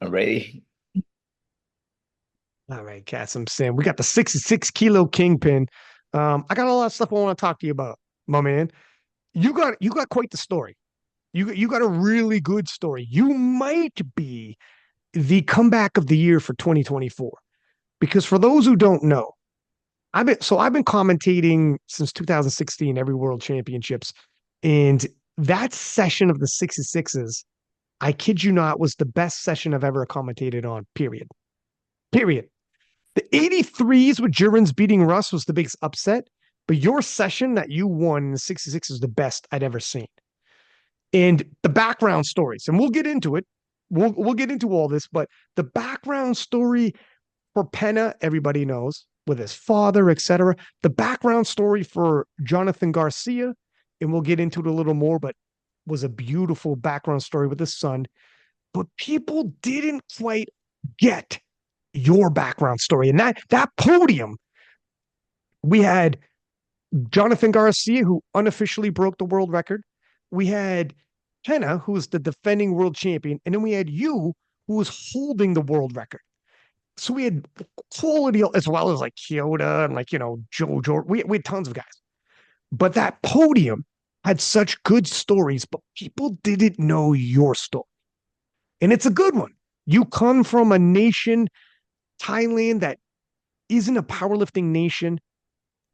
I'm ready. All right, Kasemsand. We got the 66 kilo kingpin. I got a lot of stuff I want to talk to you about, my man. You got quite the story. You got a really good story. You might be the comeback of the year for 2024. Because for those who don't know, I've been commentating since 2016 every World Championships, and that session of the 66s, I kid you not, was the best session I've ever commentated on. Period. Period. The 83s with Jurgens beating Russ was the biggest upset, but your session that you won in the 66 is the best I'd ever seen. And the background stories, and we'll get into it. We'll get into all this, but the background story for Pana, everybody knows, with his father, etc. The background story for Jonathan Garcia, and we'll get into it a little more, but was a beautiful background story with his son. But people didn't quite get your background story. And that podium, we had Jonathan Garcia, who unofficially broke the world record. We had Pana, who was the defending world champion, and then we had you, who was holding the world record. So we had quality as well as like Kyoto and like Joe Jordan. We had tons of guys, but that podium had such good stories, but people didn't know your story, and it's a good one. You come from a nation, Thailand, that isn't a powerlifting nation.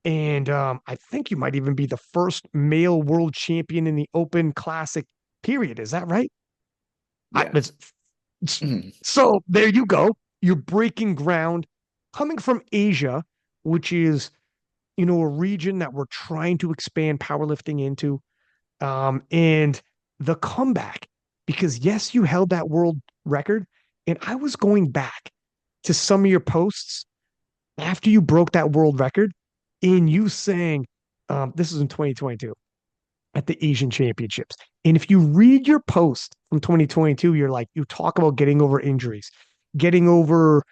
And I think you might even be the first male world champion in the Open Classic period. Is that right? I, Yeah. it's, so there you go. You're breaking ground coming from Asia, which is, a region that we're trying to expand powerlifting into. And the comeback, because yes, you held that world record. And I was going back to some of your posts after you broke that world record and you saying, this is in 2022 at the Asian Championships. And if you read your post from 2022, you're like, you talk about getting over injuries, getting over,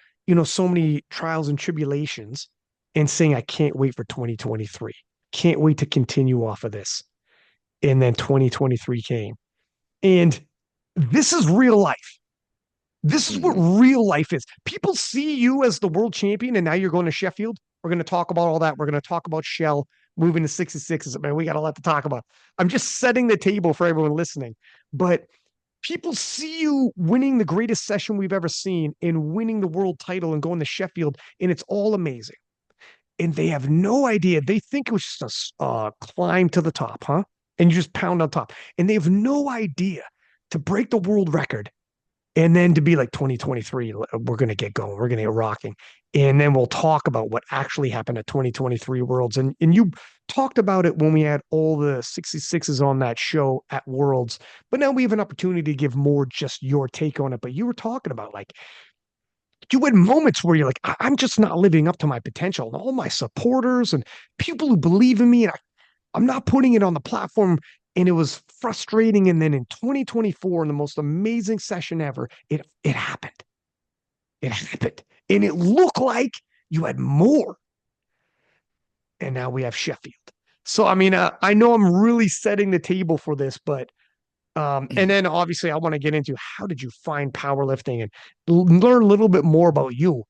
so many trials and tribulations, and saying, I can't wait for 2023. Can't wait to continue off of this. And then 2023 came. And this is real life. This is what Mhm. real life is. People see you as the world champion, and now you're going to Sheffield. We're going to talk about all that. We're going to talk about Shell moving to 66s. Man, we got a lot to talk about. I'm just setting the table for everyone listening. But people see you winning the greatest session we've ever seen and winning the world title and going to Sheffield, and it's all amazing. And they have no idea. They think it was just a climb to the top, huh? And you just pound on top. And they have no idea to break the world record and then to be like 2023, we're going to get going, we're going to get rocking, and then we'll talk about what actually happened at 2023 Worlds. And you talked about it when we had all the 66s on that show at Worlds, but now we have an opportunity to give more just your take on it. But you were talking about like you had moments where you're like, I'm just not living up to my potential, and all my supporters and people who believe in me, and I'm not putting it on the platform. And it was frustrating. And then in 2024, in the most amazing session ever, it happened. It happened. And it looked like you had more. And now we have Sheffield. So I mean, I know I'm really setting the table for this, but and then obviously I want to get into how did you find powerlifting and learn a little bit more about you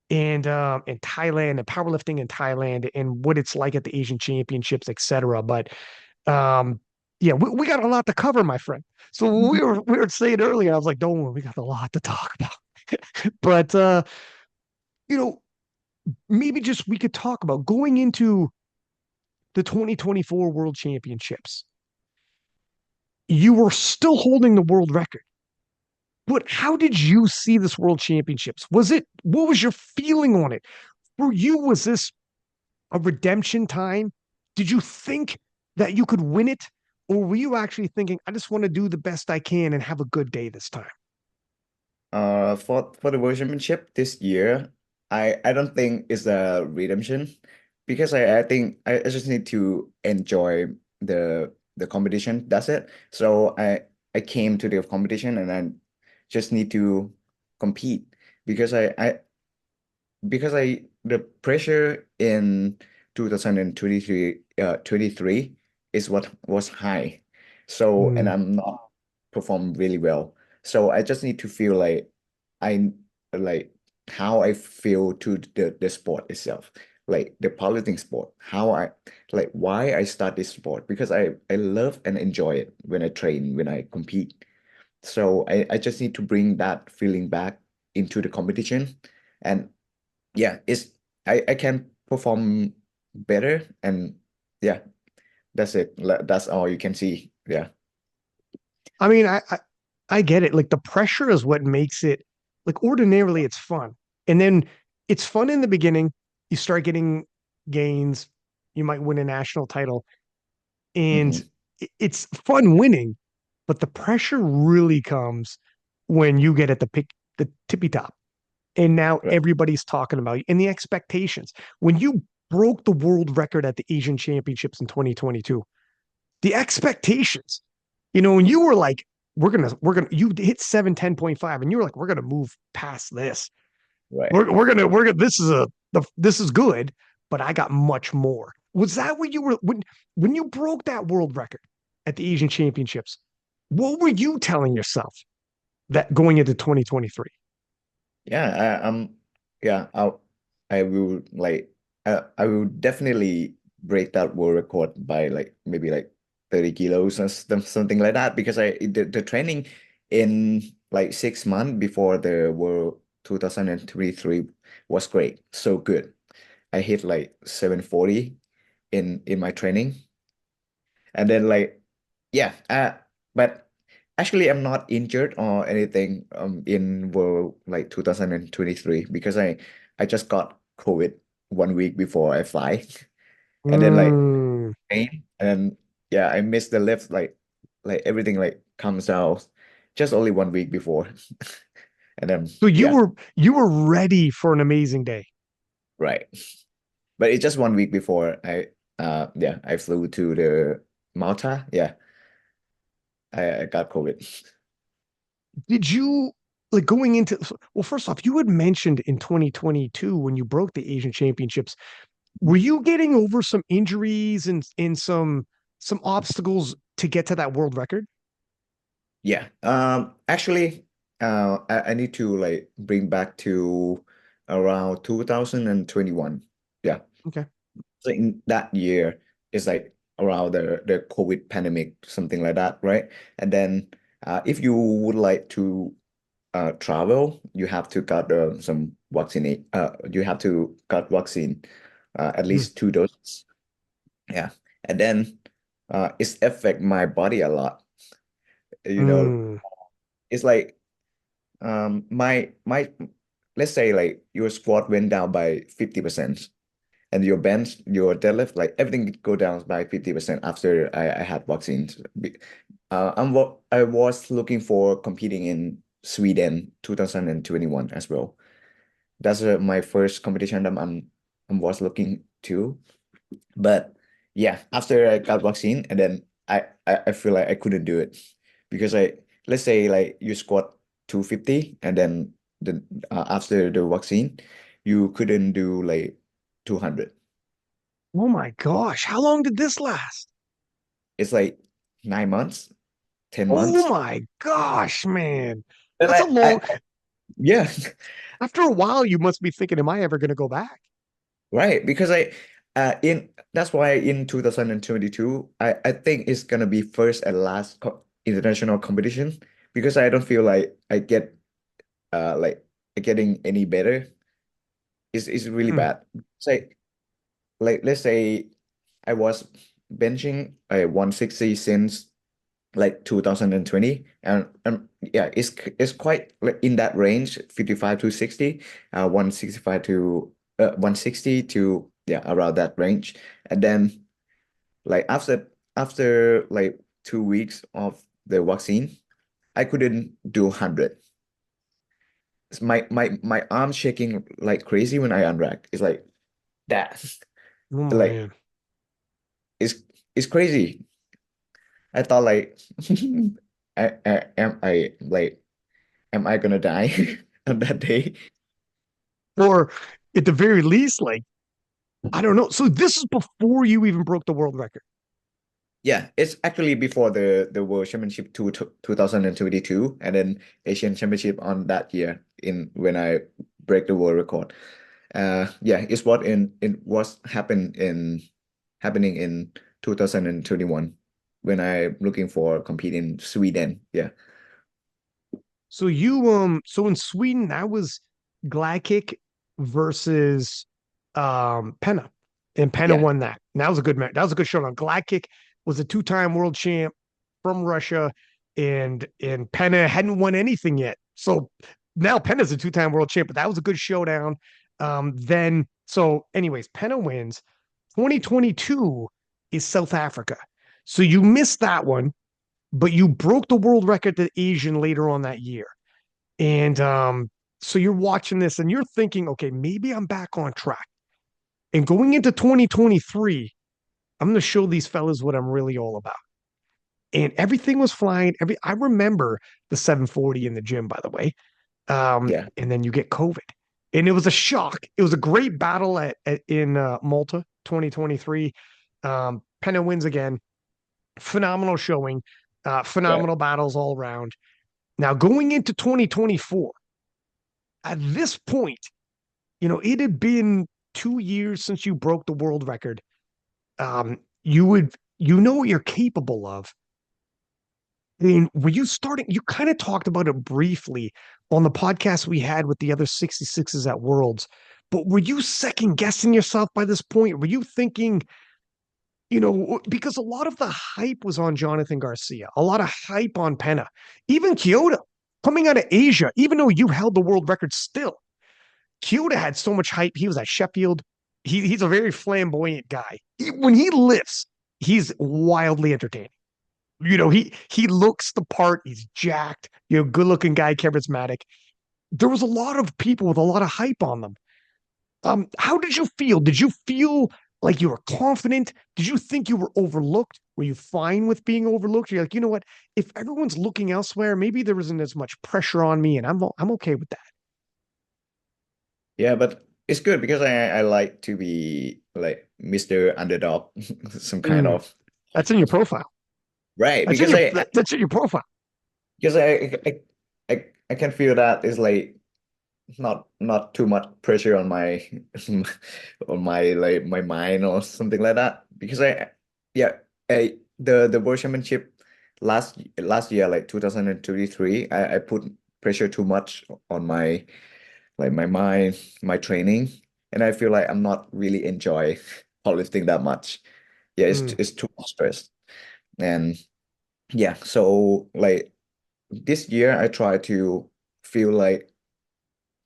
and in Thailand and powerlifting in Thailand and what it's like at the Asian Championships, etc. But Um, yeah, we got a lot to cover, my friend. So we were saying earlier, I was like, don't worry, we got a lot to talk about. But you know, maybe just we could talk about going into the 2024 World Championships. You were still holding the world record. But how did you see this World Championships? What was your feeling on it? For you, was this a redemption time? Did you think that you could win it? Or were you actually thinking, I just want to do the best I can and have a good day this time? For the World Championship this year, I don't think it's a redemption because I think I just need to enjoy the competition. That's it. So I came to the competition and I just need to compete because I the pressure in 2023 23 is what was high. So and Mm, I'm not perform really well. So I just need to feel like I like how I feel to the sport itself, like the powerlifting sport, how I like why I start this sport because I love and enjoy it when I train, when I compete. So I just need to bring that feeling back into the competition. And yeah, I can perform better and yeah, that's it. That's all you can see. Yeah. I mean, I get it. Like the pressure is what makes it like ordinarily it's fun. And then it's fun in the beginning. You start getting gains. You might win a national title. And Hmm. it's fun winning, but the pressure really comes when you get at the tippy top. And now Right. everybody's talking about you and the expectations. When you broke the world record at the Asian Championships in 2022, the expectations, when you were like, you hit 710.5 and you were like, we're going to move past this. Right. This is good, but I got much more. Was that what you were, when you broke that world record at the Asian Championships? What were you telling yourself that going into 2023? Yeah, yeah, I will like I will definitely break that world record by like maybe like 30 kilos or something like that because the training in like 6 months before the World 2023 was great, so good. I hit like 740 in my training. And then like yeah, but actually I'm not injured or anything in World like 2023 because I just got COVID 1 week before I fly. And then like Mm. pain and then yeah, I missed the lift like everything like comes out just only 1 week before. And then So you yeah, were you were ready for an amazing day. right. But it's just 1 week before I I flew to the Malta. Yeah, I got COVID. Did you like going into well, first off, you had mentioned in 2022 when you broke the Asian Championships, were you getting over some injuries and some obstacles to get to that world record? Yeah. Actually, I need to like bring back to around 2021. Yeah. Okay. So in that year, it's like around the COVID pandemic, something like that, right? And then if you would like to travel, you have to got some vaccine. You have to got vaccine, at Mm. least 2 doses. Yeah. And then it's affect my body a lot. You know, Mm. it's like my let's say like your squat went down by 50% and your bench, your deadlift, like everything go down by 50% after I had vaccines. I was looking for competing in Sweden 2021 as well. That's my first competition that I was looking to. But yeah, after I got vaccine and then I feel like I couldn't do it because let's say like you squat 250 and then after the vaccine you couldn't do like 200. Oh my gosh, how long did this last? It's like 9 months, 10 Oh months. my gosh, man. And That's a long yeah, after a while you must be thinking, am I ever going to go back? right. Because in that's why in 2022, I think it's gonna be first and last co international competition because I don't feel like I get like getting any better. It's really Mm. bad. It's like let's say I was benching 160 since like 2020 and yeah it's quite like in that range 55 to 60 165 to 160 to yeah around that range and then like after like 2 weeks of the vaccine I couldn't do 100. My arm shaking like crazy when I unrack. It's like that. Oh Like man. it's it's crazy. I thought like am I gonna die on that day? Or at the very least, like, I don't know. So this is before you even broke the world record. Yeah, it's actually before the World Championship 2022, and then Asian Championship on that year in when I break the world record. Yeah, it's what in it was happening in 2021 when I looking for compete in Sweden. Yeah, So in Sweden, that was Gladkick versus Penna. And Penna yeah, won that. And that was a good match. That was a good showdown. Gladkick was a two-time world champ from Russia, and Penna hadn't won anything yet. So now Penna's a two-time world champ, but that was a good showdown. Then so anyways, Penna wins. 2022 is South Africa. So you missed that one, but you broke the world record at Asian later on that year. And so you're watching this and you're thinking, okay, maybe I'm back on track. And going into 2023, I'm going to show these fellas what I'm really all about. And everything was flying. I remember the 740 in the gym, by the way. yeah, And then you get COVID, and it was a shock. It was a great battle in Malta 2023. Penna wins again. Phenomenal showing. right. Phenomenal battles all around. Now going into 2024, at this point, it had been 2 years since you broke the world record. You know what you're capable of. I mean, were you starting? You kind of talked about it briefly on the podcast we had with the other 66s at Worlds, but were you second guessing yourself by this point? Were you thinking, because a lot of the hype was on Jonathan Garcia, a lot of hype on Penna, even Kyoto coming out of Asia, even though you held the world record still. Kyoto had so much hype. He was at Sheffield. He's a very flamboyant guy. When he lifts, he's wildly entertaining. He looks the part. He's jacked. Good looking guy, charismatic. There was a lot of people with a lot of hype on them. How did you feel? Did you feel like you were confident? Did you think you were overlooked? Were you fine with being overlooked? You're like, you know what? If everyone's looking elsewhere, maybe there isn't as much pressure on me, and I'm okay with that. Yeah, but it's good because I like to be like Mr. Underdog, some kind Mm, of that's in your profile. right That's in because your that's in your profile. I can feel that it's like not too much pressure on my on my like my mind or something like that because yeah the World Championship last year like 2023 I put pressure too much on my like my mind, my training, and I feel like I'm not really enjoy powerlifting that much. Yeah, Mm. it's too much stress. And yeah, so like this year I try to feel like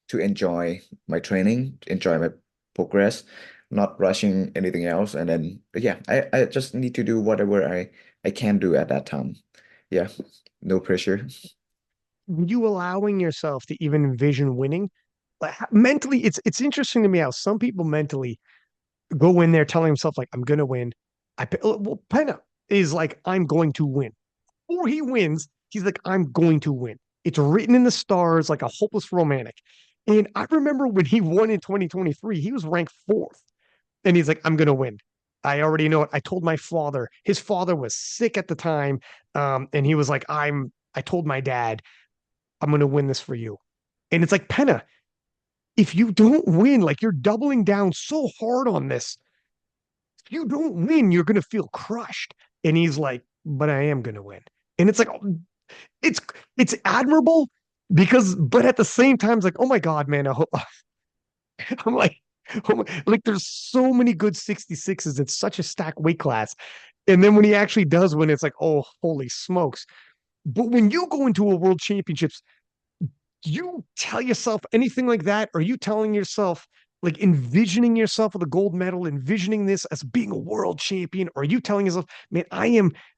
to enjoy my training, enjoy my progress, not rushing anything else. And then yeah, I just need to do whatever I can do at that time. Yeah, no pressure. Were you allowing yourself to even envision winning? Like mentally, it's interesting to me how some people mentally go in there telling themselves like, I'm gonna win. Well, Pena is like, I'm going to win. Or he wins, he's like, I'm going to win. It's written in the stars like a hopeless romantic. And I remember when he won in 2023, he was ranked fourth. And he's like, I'm gonna win. I already know it. I told my father. His father was sick at the time. And he was like, I told my dad, I'm gonna win this for you. And it's like, Penna, if you don't win, like you're doubling down so hard on this. If you don't win, you're gonna feel crushed. And he's like, but I am gonna win. And it's like, it's it's admirable because, but at the same time, it's like, oh my god, man, I'm like, like there's so many good 66s. It's such a stacked weight class. And then when he actually does win, it's like, oh, holy smokes. But when you go into a world championships, do you tell yourself anything like that? Are you telling yourself, like envisioning yourself with a gold medal, envisioning this as being a world champion? Or are you telling yourself, man,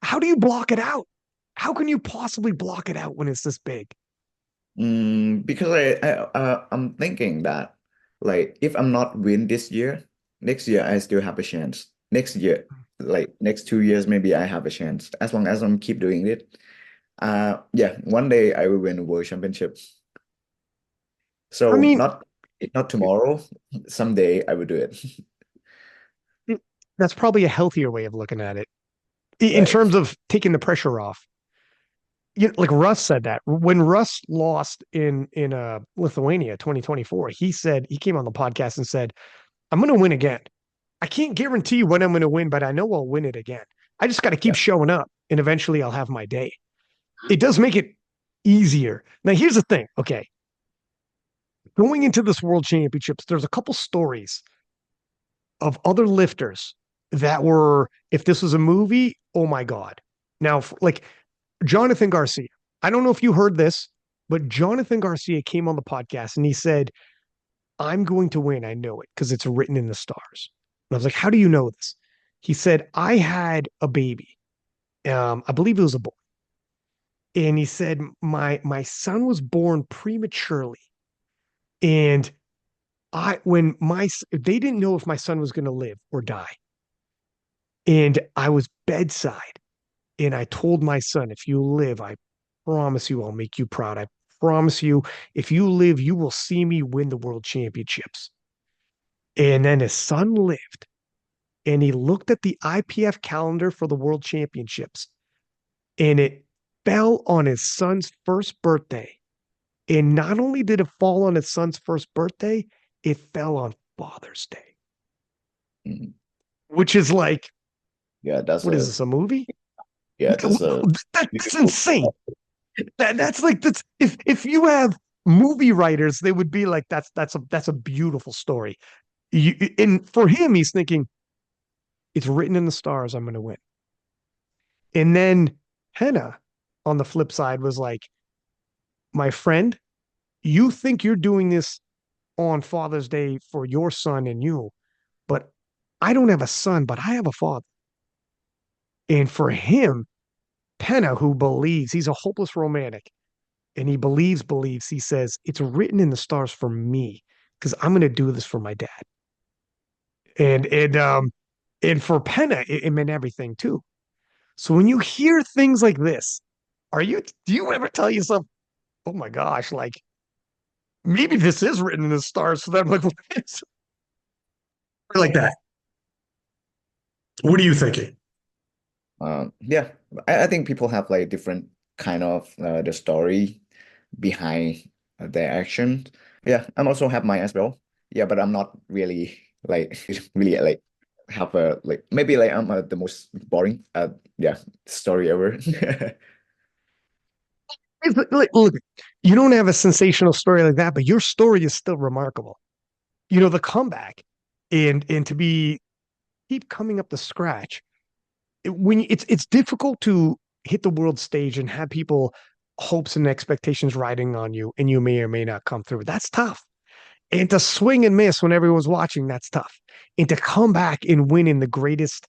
how do you block it out? How can you possibly block it out when it's this big? Because I'm thinking that like if I'm not win this year, next year I still have a chance. Next year, like next 2 years, maybe I have a chance as long as I'm keep doing it. Yeah, one day I will win a world championship. I So mean, not tomorrow, someday I will do it. that's probably a healthier way of looking at it. in Right. terms of taking the pressure off. Like Russ said that when Russ lost in Lithuania 2024, he said he came on the podcast and said, "I'm going to win again. I can't guarantee when I'm going to win, but I know I'll win it again. I just got to keep Yeah. showing up, and eventually I'll have my day." It does make it easier. Now, here's the thing. Okay, going into this World Championships, there's a couple stories of other lifters that were, if this was a movie, oh my god. Now, like Jonathan Garcia. I don't know if you heard this, but Jonathan Garcia came on the podcast and he said, "I'm going to win. I know it because it's written in the stars." And I was like, "How do you know this?" He said, "I had a baby. I believe it was a boy." And he said, my son was born prematurely. And they didn't know if my son was going to live or die. And I was bedside. And I told my son, "If you live, I promise you I'll make you proud. I promise you, if you live, you will see me win the world championships." And then his son lived. And he looked at the IPF calendar for the world championships. And it fell on his son's first birthday. And not only did it fall on his son's first birthday, it fell on Father's Day, Mhm. which is like, Yeah, that's what is a this, a movie? yeah, that's a That's beautiful. insane. That's like that's if you have movie writers, they would be like, that's a beautiful story. And for him, he's thinking, it's written in the stars, I'm gonna win. And then Henna on the flip side was like, "My friend, you think you're doing this on Father's Day for your son and you, but I don't have a son, but I have a father." And for him, Penna, who believes he's a hopeless romantic, and he believes, he says, "It's written in the stars for me because I'm going to do this for my dad." And for Penna, it meant everything too. So when you hear things like this, do you ever tell yourself, "Oh my gosh, like maybe this is written in the stars for them"? Like, like that. What are you thinking? Yeah, I think people have like different kind of the story behind their action. Yeah, I'm also have mine as well. Yeah, but I'm not really like really like have a like maybe like I'm the most boring yeah story ever. Look, you don't have a sensational story like that, but your story is still remarkable. The comeback and to be keep coming up to scratch. It's difficult to hit the world stage and have people hopes and expectations riding on you, and you may or may not come through. That's tough. And to swing and miss when everyone's watching, that's tough. And to come back and win in the greatest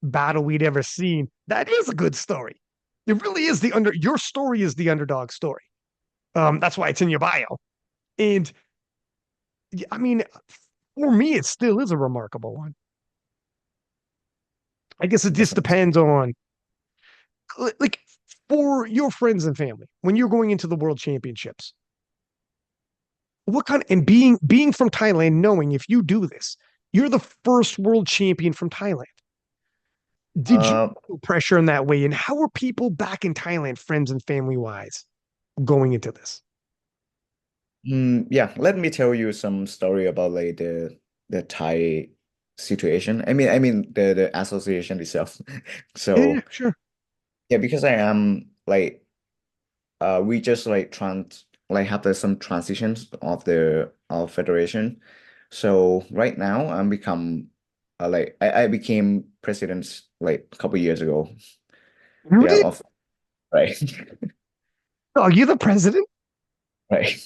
battle we'd ever seen, that is a good story. It really is your story is the underdog story. That's why it's in your bio. And I mean, for me, it still is a remarkable one. I guess it just Definitely. depends on like for your friends and family when you're going into the world championships. What kind of, and being from Thailand, knowing if you do this, you're the first world champion from Thailand. Did you Uh, feel pressure in that way? And how are people back in Thailand, friends and family wise, going into this? yeah, let me tell you some story about like the Thai situation. I mean the association itself. Yeah, yeah, So sure. yeah, because I am like we just like have some transitions of the of federation. So right now I'm become like I became president like a couple years ago. You Yeah, did? of right. Are you the president? Right.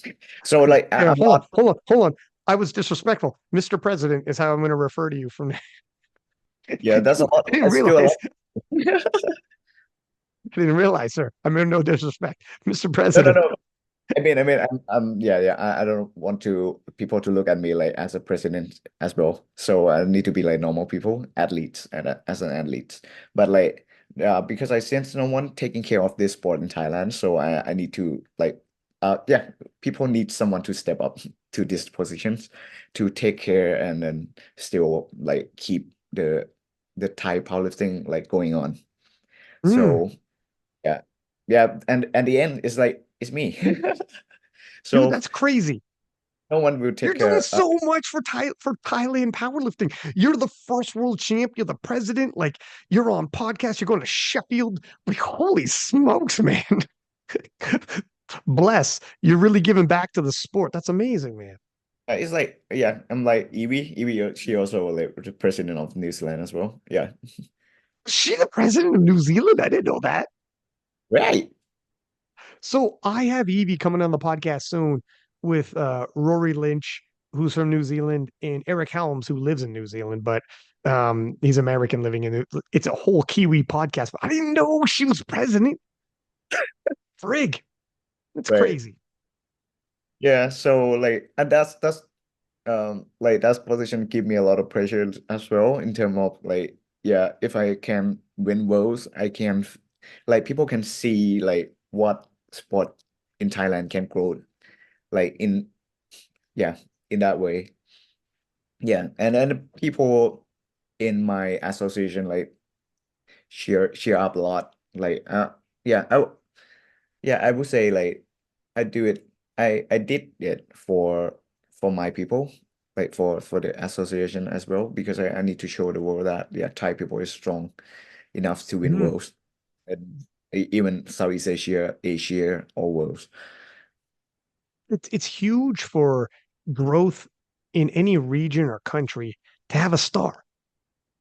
So like Yeah, I'm not hold on. I was disrespectful. Mr. President is how I'm going to refer to you from now. yeah, that's a lot. I didn't That's still a realize. lot. I didn't realize, sir. I mean, no disrespect, Mr. No, no, President. no. I mean, yeah, yeah. I don't want to people to look at me like as a president as well. So I need to be like normal people, athletes, and as an athlete. But like, because I sense no one taking care of this sport in Thailand, so I need to like, yeah, people need someone to step up to these positions to take care and then still like keep the Thai powerlifting like going on. Mm. So yeah, yeah, and the end is like it's me. Dude, So that's crazy. no one will You're take doing care. so much for Thailand powerlifting. You're the first world champ. You're the president. Like you're on podcasts. You're going to Sheffield. Like holy smokes, man! Bless. You're really giving back to the sport. That's amazing, man. It's like yeah, I'm like Evie. Evie, she also like the president of New Zealand as well. Yeah, Is she the president of New Zealand? I didn't know that. right. So I have Evie coming on the podcast soon with Rory Lynch, who's from New Zealand, and Eric Helms, who lives in New Zealand, but he's American living in it. It's a whole Kiwi podcast. But I didn't know she was president. Frig. That's Right. crazy. Yeah. So like, and that's like that position give me a lot of pressure as well in terms of like yeah, if I can win worlds, I can like people can see like what sport in Thailand can grow like in yeah in that way. Yeah, and then people in my association like cheer up a lot. Like yeah, yeah, I would say like I do it. I did it for my people, like for the association as well, because I need to show the world that yeah, Thai people is strong enough to win Mm. worlds and even Southeast Asia, Asia or worlds. It's huge for growth in any region or country to have a star.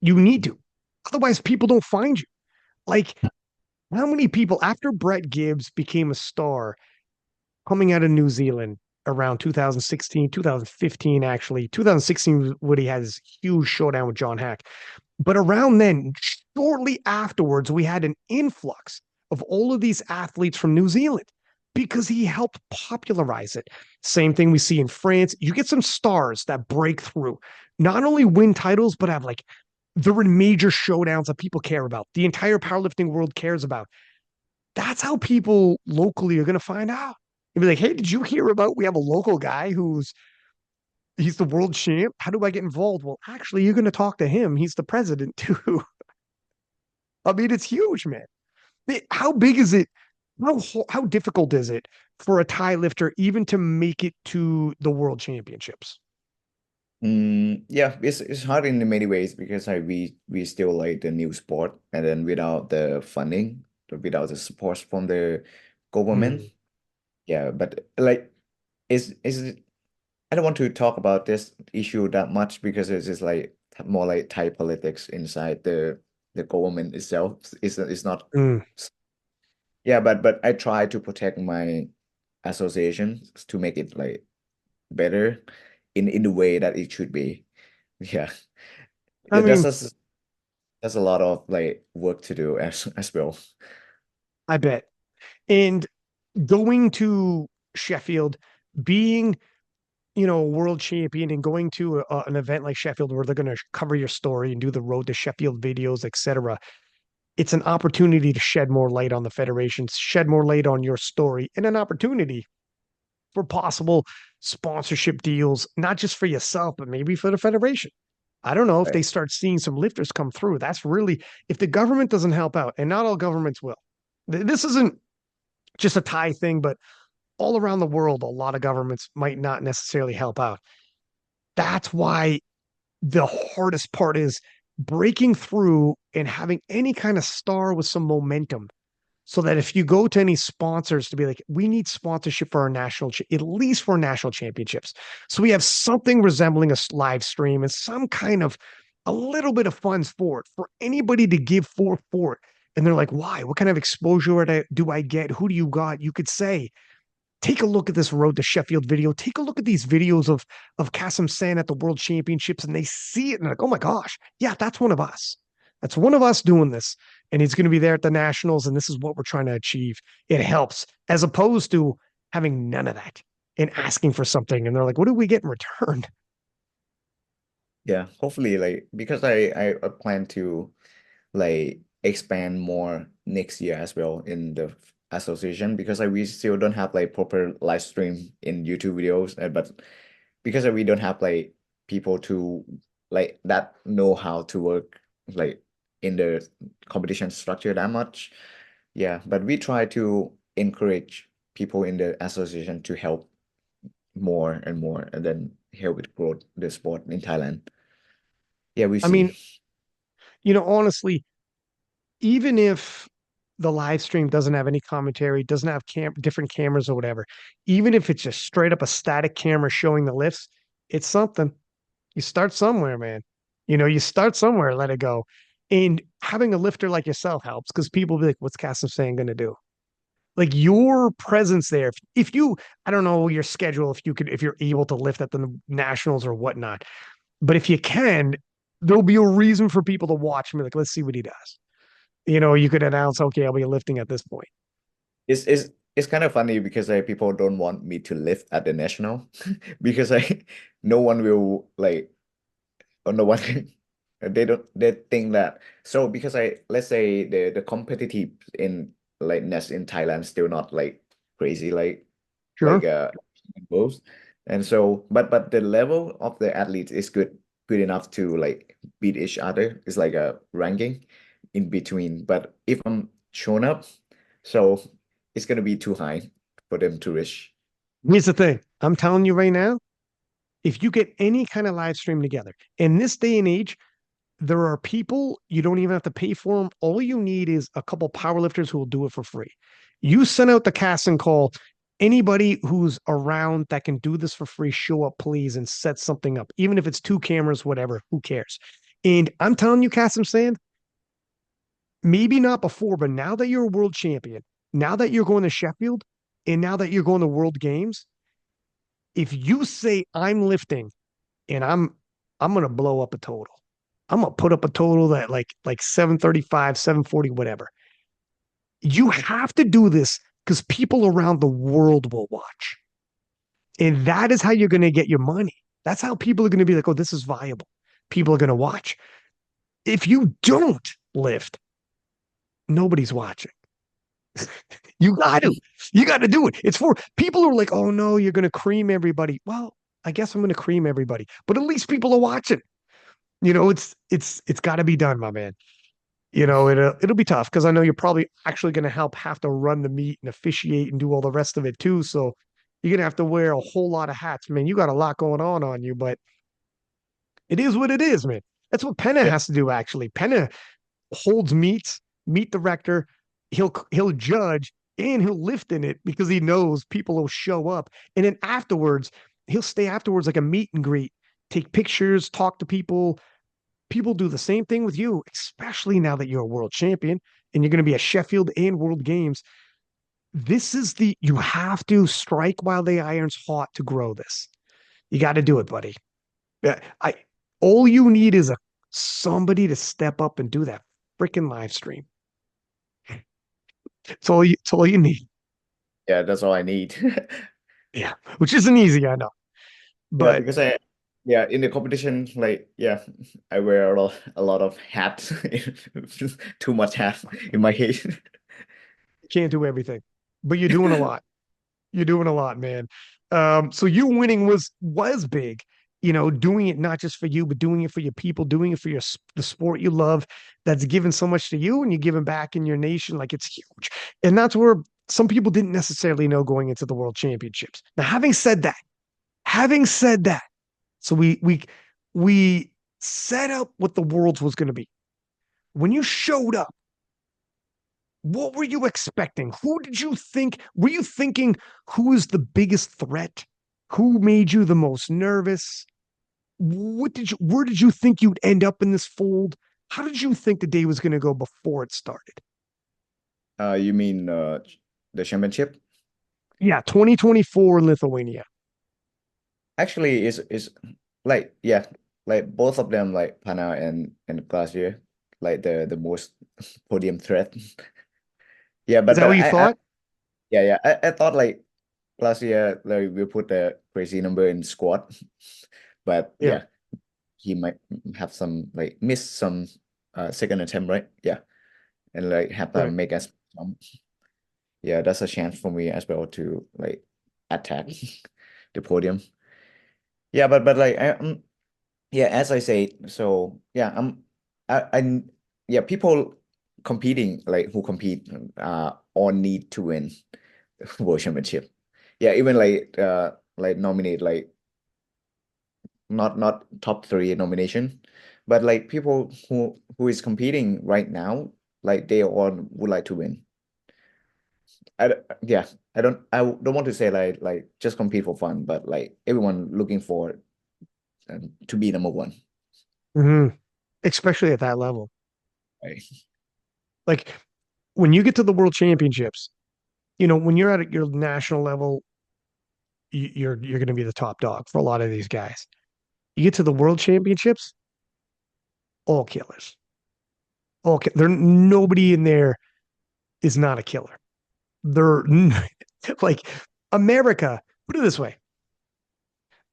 You need to. Otherwise, people don't find you. Like, how many people after Brett Gibbs became a star coming out of New Zealand around 2016, 2015, actually. 2016 when he had his huge showdown with John Hack. But around then, shortly afterwards, we had an influx of all of these athletes from New Zealand because he helped popularize it. Same thing we see in France. You get some stars that break through, not only win titles, but have like they're in major showdowns that people care about. The entire powerlifting world cares about. That's how people locally are going to find out. You'll be like, hey, did you hear about we have a local guy who's he's the world champ? How do I get involved? Well, actually, you're going to talk to him. He's the president too. I mean, it's huge, man. How big is it? How difficult is it for a Thai lifter even to make it to the world championships? Yeah, it's hard in many ways because we still like the new sport, and then without the funding, without the support from the government, Mm, yeah. But like, is I don't want to talk about this issue that much because it's just like more like Thai politics inside the government itself. It's not. mm. Yeah, but I try to protect my association to make it like better in the way that it should be. Yeah, I that's mean, that's a lot of like work to do as well. I bet. And going to Sheffield, being world champion and going to an event like Sheffield where they're going to cover your story and do the road to Sheffield videos, etc. It's an opportunity to shed more light on the federation, shed more light on your story, and an opportunity for possible sponsorship deals, not just for yourself, but maybe for the federation. I don't know if Right. they start seeing some lifters come through. That's really, if the government doesn't help out, and not all governments will. This isn't just a Thai thing, but all around the world, a lot of governments might not necessarily help out. That's why the hardest part is breaking through and having any kind of star with some momentum so that if you go to any sponsors to be like, we need sponsorship for our at least for national championships. So we have something resembling a live stream and some kind of a little bit of funds for it for anybody to give for it. And they're like, why? What kind of exposure do I get? Who do you got? You could say, take a look at this road to Sheffield video. Take a look at these videos of Kasemsand at the World Championships, and they see it and they're like, oh my gosh, yeah, that's one of us. That's one of us doing this, and he's going to be there at the nationals, and this is what we're trying to achieve. It helps as opposed to having none of that and asking for something, and they're like, what do we get in return? Yeah, hopefully like because I plan to like expand more next year as well in the association because we still don't have like proper live stream in YouTube videos, but because we don't have like people to like that know how to work like in the competition structure that much. Yeah, but we try to encourage people in the association to help more and more, and then help with growth the sport in Thailand. Yeah, we I see. mean, honestly, even if the live stream doesn't have any commentary, doesn't have different cameras or whatever, even if it's just straight up a static camera showing the lifts, it's something. You start somewhere, man. You start somewhere, let it go. And having a lifter like yourself helps because people be like, what's Kasemsand going to do? Like your presence there. If you, I don't know your schedule, if you're able to lift at the nationals or whatnot, but if you can, there'll be a reason for people to watch me. Like, let's see what he does. You could announce, okay, I'll be lifting at this point. It's kind of funny because people don't want me to lift at the national because no one will like, or no one they think that. So because let's say the competitive in like nest in Thailand still not like crazy like Sure. both. And so but the level of the athletes is good enough to like beat each other. It's like a ranking in between. But if I'm shown up, so it's gonna be too high for them to reach. Here's the thing. I'm telling you right now, if you get any kind of live stream together in this day and age, there are people you don't even have to pay for them. All you need is a couple powerlifters who will do it for free. You send out the cast and call. Anybody who's around that can do this for free, show up, please, and set something up. Even if it's two cameras, whatever, who cares? And I'm telling you, Kasim Sand, maybe not before, but now that you're a world champion, now that you're going to Sheffield, and now that you're going to World Games, if you say I'm lifting and I'm gonna blow up a total. I'm gonna put up a total that like 735, 740, whatever. You have to do this because people around the world will watch. And that is how you're gonna get your money. That's how people are gonna be like, oh, this is viable. People are gonna watch. If you don't lift, nobody's watching. You got to. You got to do it. It's for people who are like, oh no, you're gonna cream everybody. Well, I guess I'm gonna cream everybody, but at least people are watching. It's got to be done, my man. It'll be tough because I know you're probably actually going to have to run the meet and officiate and do all the rest of it too. So you're gonna have to wear a whole lot of hats, man. You got a lot going on you, but it is what it is, man. That's what Penna Yeah. has to do. Actually, Penna holds meets, meet director. He'll judge and he'll lift in it because he knows people will show up, and then afterwards he'll stay afterwards like a meet and greet, take pictures, talk to people. People do the same thing with you, especially now that you're a world champion and you're going to be at Sheffield and World Games. You have to strike while the iron's hot to grow this. You got to do it, buddy. Yeah, all you need is somebody to step up and do that freaking live stream. It's all you need. Yeah, that's all I need. Yeah, which isn't easy, I know. Yeah, But because yeah, in the competition, like, yeah, I wear a lot of hats, too much hat in my head. you can't do everything. But you're doing a lot. You're doing a lot, man. So you winning was big. Doing it not just for you, but doing it for your people, doing it for the sport you love. That's given so much to you, and you're giving back in your nation. Like it's huge, and that's where some people didn't necessarily know going into the World Championships. Now, having said that, so we set up what the Worlds was going to be. When you showed up, what were you expecting? Who did you think? Were you thinking who is the biggest threat? Who made you the most nervous? Where did you think you'd end up in this fold? How did you think the day was going to go before it started? You mean the championship? Yeah, 2024 in Lithuania. Actually, is like, yeah, like both of them, like Pana and Glacier, like the most podium threat. Yeah, Is but that but what you I thought? yeah, I thought like last year like we put a crazy number in squat, but Yeah, yeah, he might have some like miss some second attempt, right? Yeah, and like have a right. make us jump. Yeah, that's a chance for me as well to like attack the podium. Yeah, but like yeah, as I say, so yeah, I yeah, people competing like who compete all need to win World Championship. Yeah, even like nominate like not top three nomination, but like people who is competing right now, like they all would like to win. Yeah, I don't want to say like just compete for fun, but like everyone looking for to be number one. Mhm. Especially at that level. Right. Like when you get to the world championships, when you're at your national level, you're going to be the top dog for a lot of these guys. You get to the world championships, all killers. There, nobody in there is not a killer. They're like America. Put it this way: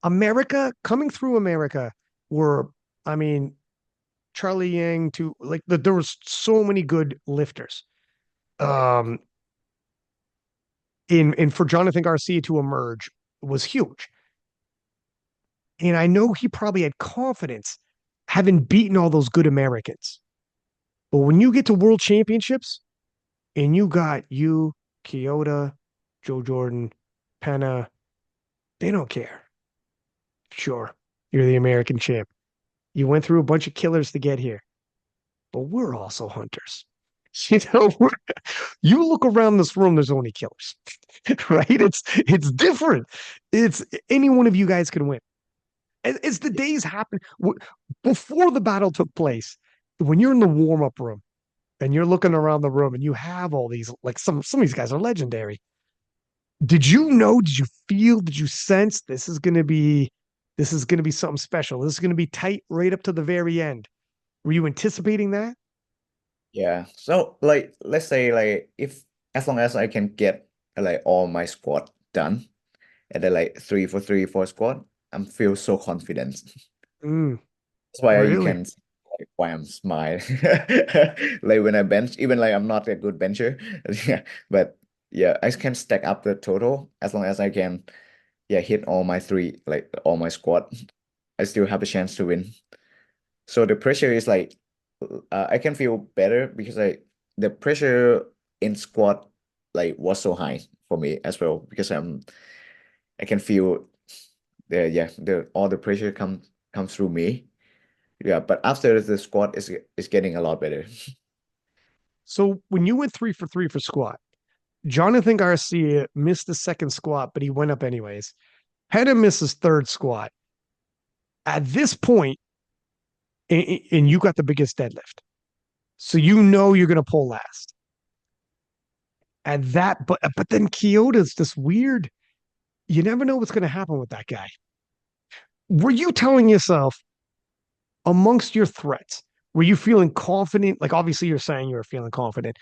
America coming through America were, I mean, Charlie Yang to like there was so many good lifters. Right. Um, in for Jonathan Garcia to emerge was huge. And I know he probably had confidence having beaten all those good Americans. But when you get to world championships and you got you, Kyoto, Joe Jordan, Pana, they don't care. Sure, you're the American champ. You went through a bunch of killers to get here, but we're also hunters. You know, you look around this room, there's only killers, right? It's different. It's any one of you guys can win. As the days happen, before the battle took place, when you're in the warm up room and you're looking around the room and you have all these, like some of these guys are legendary. Did you know? Did you feel? Did you sense this is gonna be something special? This is gonna be tight right up to the very end. Were you anticipating that? Yeah. So like let's say like if as long as I can get like all my squat done and then like 3 for 3 for squat, I'm feel so confident. Mm, That's why you really? can see, like why I'm smiling. Like when I bench, even like I'm not a good bencher. Yeah. But yeah, I can stack up the total as long as I can yeah hit all my three, like all my squat. I still have a chance to win. So the pressure is like I can feel better because the pressure in squat like was so high for me as well because I can feel the all the pressure comes through me. Yeah, but after the squat is getting a lot better. So when you went 3 for 3 for squat, Jonathan Garcia missed the second squat, but he went up anyways. Had to miss his third squat. At this point, and you got the biggest deadlift. So you know you're gonna pull last. At that, but then Kyoto's this weird, you never know what's gonna happen with that guy. Were you telling yourself amongst your threats, were you feeling confident? Like obviously you're saying you were feeling confident,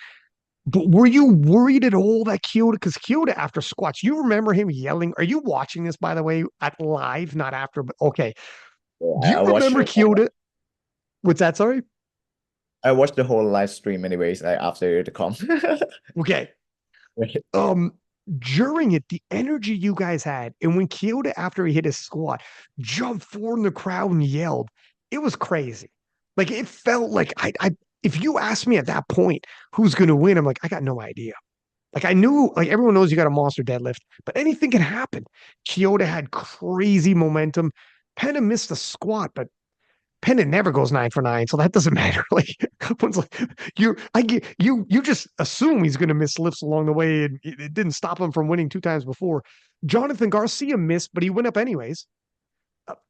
but were you worried at all that Kyoto, because Kyoto after squats, you remember him yelling? Are you watching this by the way at live, not after, but okay. So Do you I watched remember Kyoto? What's that? Sorry. I watched the whole live stream anyways, like after the comp. Okay. um During it, the energy you guys had, and when Kyoto, after he hit his squat, jumped forward in the crowd and yelled, it was crazy. Like it felt like I if you asked me at that point who's gonna win, I'm like, I got no idea. Like I knew, like everyone knows you got a monster deadlift, but anything can happen. Kyoto had crazy momentum. Penna missed the squat, but Pennant never goes 9 for 9, so that doesn't matter. Like, like you just assume he's going to miss lifts along the way, and it didn't stop him from winning 2 times before. Jonathan Garcia missed, but he went up anyways.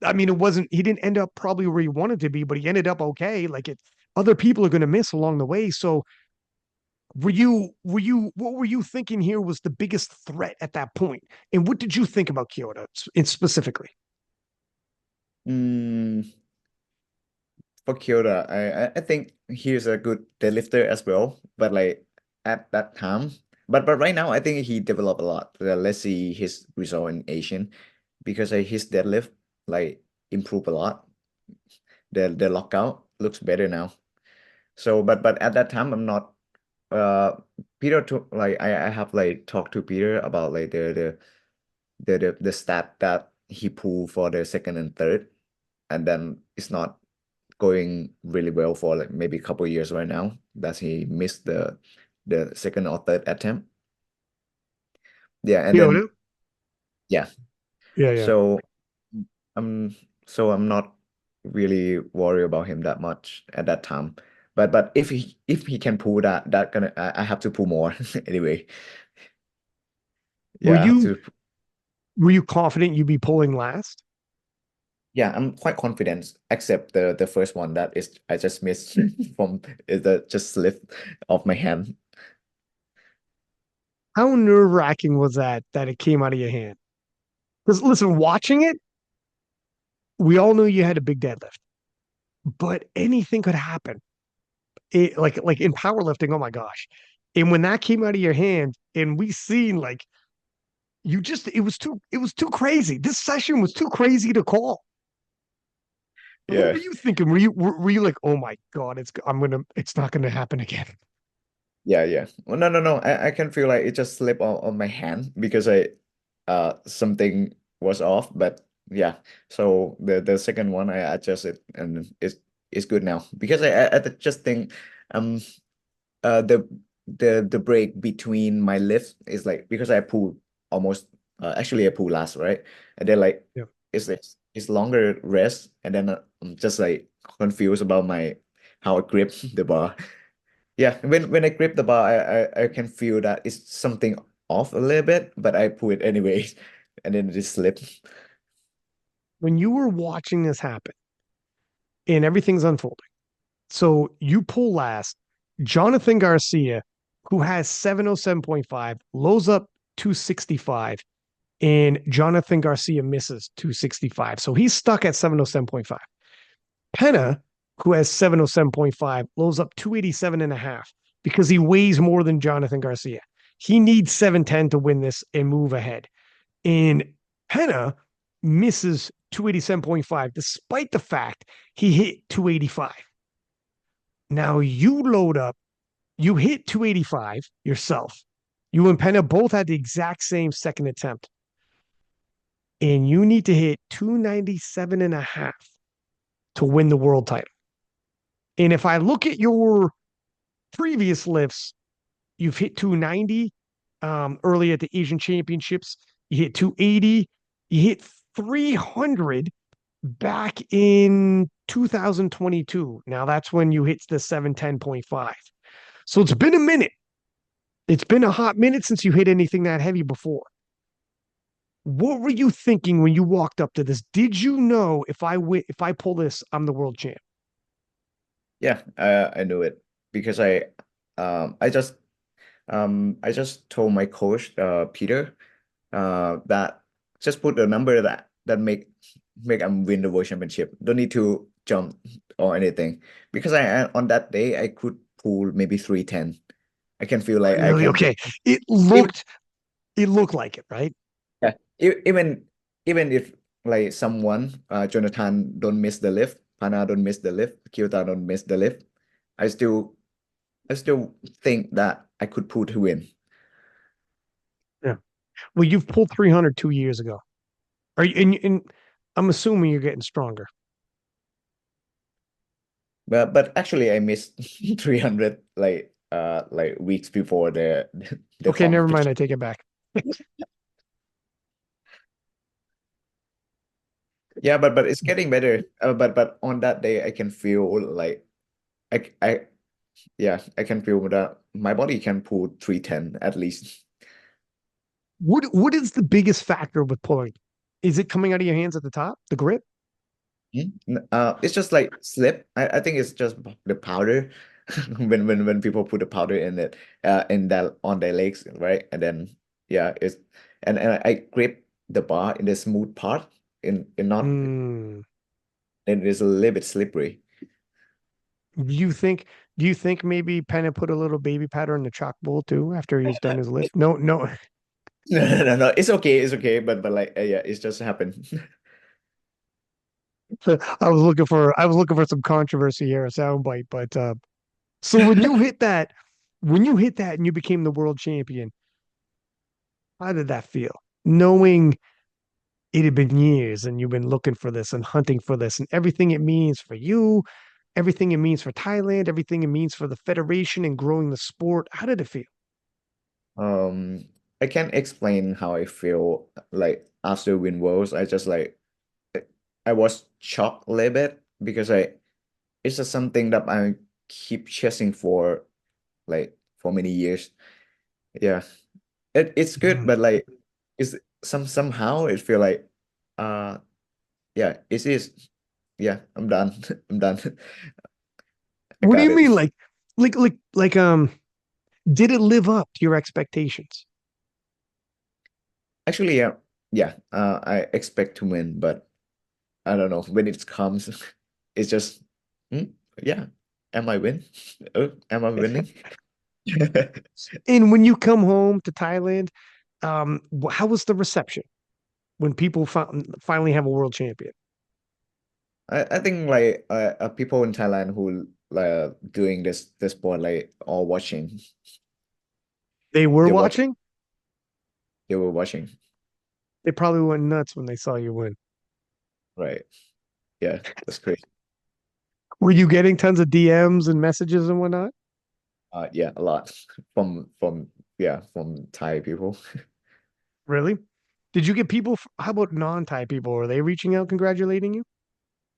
I mean, it wasn't. He didn't end up probably where he wanted to be, but he ended up okay. Like it, other people are going to miss along the way. So, what were you thinking here was the biggest threat at that point, and what did you think about Kyoto in specifically? Mm, for Kyoto, I think he's a good deadlifter as well, but like at that time, but right now I think he developed a lot. Let's see his result in Asian because his deadlift like improved a lot. The lockout looks better now. So, but at that time, I'm not. Uh, Peter took like I have like talked to Peter about like the stat that he pulled for the second and third, and then it's not going really well for like maybe a couple of years right now that he missed the second or third attempt. Yeah, and then KOTL? yeah. Yeah, yeah. So I'm I'm not really worried about him that much at that time. But if he can pull that gonna I have to pull more anyway. Were Yeah, I have you to. were you confident you'd be pulling last? Yeah, I'm quite confident, except the first one that is I just missed from is the just slip of my hand. How nerve-wracking was that it came out of your hand? Because listen, watching it, we all knew you had a big deadlift, but anything could happen. Like in powerlifting, oh my gosh. And when that came out of your hand, and we seen like you just it was too crazy. This session was too crazy to call. What Yeah. were you thinking? Were you like, oh my God, it's not gonna happen again? Yeah, yeah. Well, no, no, no. I can feel like it just slipped on my hand because I something was off. But yeah, so the second one I adjusted and it's good now because I just think um uh the the break between my lift is like because I pull almost actually I pull last, right? And then like Yeah. it's longer rest and then I'm just like confused about my how I grip the bar. Yeah, when I grip the bar, I can feel that it's something off a little bit, but I pull it anyways, and then it just slips. When you were watching this happen and everything's unfolding, so you pull last, Jonathan Garcia, who has 707.5, lows up 265, and Jonathan Garcia misses 265. So he's stuck at 707.5. Pana, who has 707.5, lows up 287 and a half because he weighs more than Jonathan Garcia. He needs 710 to win this and move ahead. And Pana misses 287.5 despite the fact he hit 285. Now you load up, you hit 285 yourself. You and Penna both had the exact same second attempt, and you need to hit 297 and a half to win the world title. And if I look at your previous lifts, you've hit 290 early at the Asian Championships. You hit 280. You hit 300 back in 2022. Now that's when you hit the 710.5. So it's been a minute. It's been a hot minute since you hit anything that heavy before. What were you thinking when you walked up to this? Did you know if I pull this, I'm the world champ? Yeah, I knew it because I just told my coach Peter that just put the number that make him win the world championship. Don't need to jump or anything because on that day I could pull maybe 310. I can feel like I Really? can Okay. It even looked it looked like it, right? yeah, even if like someone Jonathan don't miss the lift, Pana don't miss the lift, Kyota don't miss the lift, I still I still think that I could pull to win. Yeah. Well, you've pulled 300 2 years ago. Are you and I'm assuming you're getting stronger. But actually I missed 300 like weeks before the Okay, never mind. competition. I take it back. Yeah, but it's getting better. But on that day I can feel like I yeah, I can feel that my body can pull 310 at least. What is the biggest factor with pulling? Is it coming out of your hands at the top, the grip? It's just like slip. I think it's just the powder when people put the powder in it in that on their legs, right? And then yeah, it's and I grip the bar in the smooth part in not Hmm. and it is a little bit slippery. Do you think do you think maybe Penna put a little baby powder in the chalk bowl too after he was done his lift? No, no. No, no, no, no. It's okay. But like yeah, it's just happened. I was looking for some controversy here, a soundbite, but so when you hit that and you became the world champion, how did that feel? Knowing it had been years and you've been looking for this and hunting for this and everything it means for you, everything it means for Thailand, everything it means for the federation and growing the sport. How did it feel? Um, I can't explain how I feel like after win worlds. I just like I was shocked a little bit because I it's just something that I keep chasing for like for many years. Yeah. It's good, Mhm. but like it's somehow it feel like uh yeah, it is. Yeah, I'm done. I'm done. I What do got you it. mean? Like, did it live up to your expectations? Actually, yeah, yeah. I expect to win, but I don't know when it comes. It's just, hmm, yeah. Am I win? Oh, am I winning? And when you come home to Thailand, how was the reception when people finally have a world champion? I think like people in Thailand who doing this sport like all watching. They were They watch. watching. They were watching. They probably went nuts when they saw you win. Right. Yeah, that's crazy. Were you getting tons of DMs and messages and whatnot? Yeah, a lot from yeah from Thai people. Really? Did you get people? How about non-Thai people? Are they reaching out, congratulating you?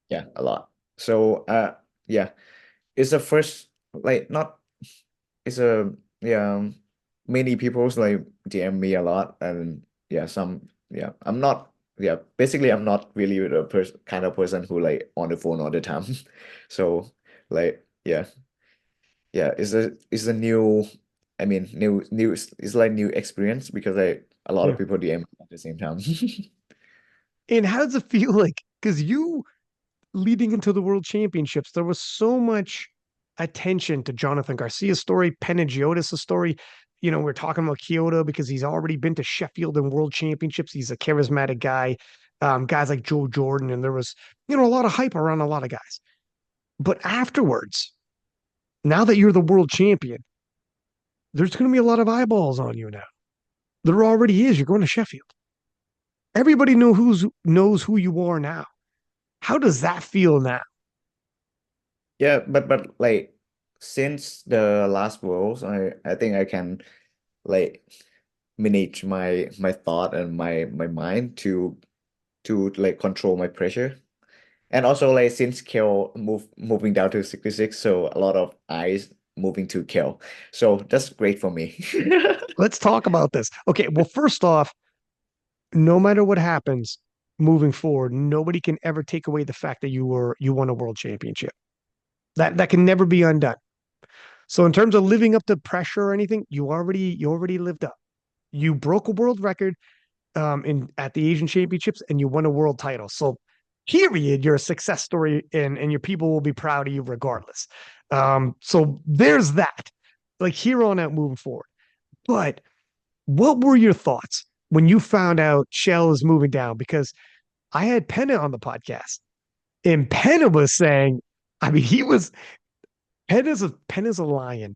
Yeah, a lot. So yeah, it's the first like not it's a yeah many people's like DM me a lot and yeah some yeah I'm not yeah basically I'm not really the person kind of person who like on the phone all the time. So like yeah it's a new I mean new it's like new experience because like a lot Yeah. of people DM at the same time. And how does it feel like? Because you leading into the world championships, there was so much attention to Jonathan Garcia's story, Panagiotis' story. You know, we're talking about Kyoto because he's already been to Sheffield and world championships. He's a charismatic guy. Guys like Joe Jordan, and there was, a lot of hype around a lot of guys. But afterwards, now that you're the world champion, there's going to be a lot of eyeballs on you now. There already is. You're going to Sheffield. Everybody knows who you are now. How does that feel now? Yeah, but like since the last Worlds, I think I can like manage my thought and my mind to like control my pressure. And also like since Kjell moving down to 66, so a lot of eyes moving to Kjell. So that's great for me. Let's talk about this. Okay, well, first off, no matter what happens moving forward, nobody can ever take away the fact that you won a world championship. That can never be undone. So in terms of living up to pressure or anything, you already lived up. You broke a world record in at the Asian Championships and you won a world title. So period, you're a success story and your people will be proud of you regardless. So there's that. Like here on out moving forward. But what were your thoughts when you found out Shell is moving down? Because I had Penna on the podcast, and Penna was saying, I mean, Penna's a lion.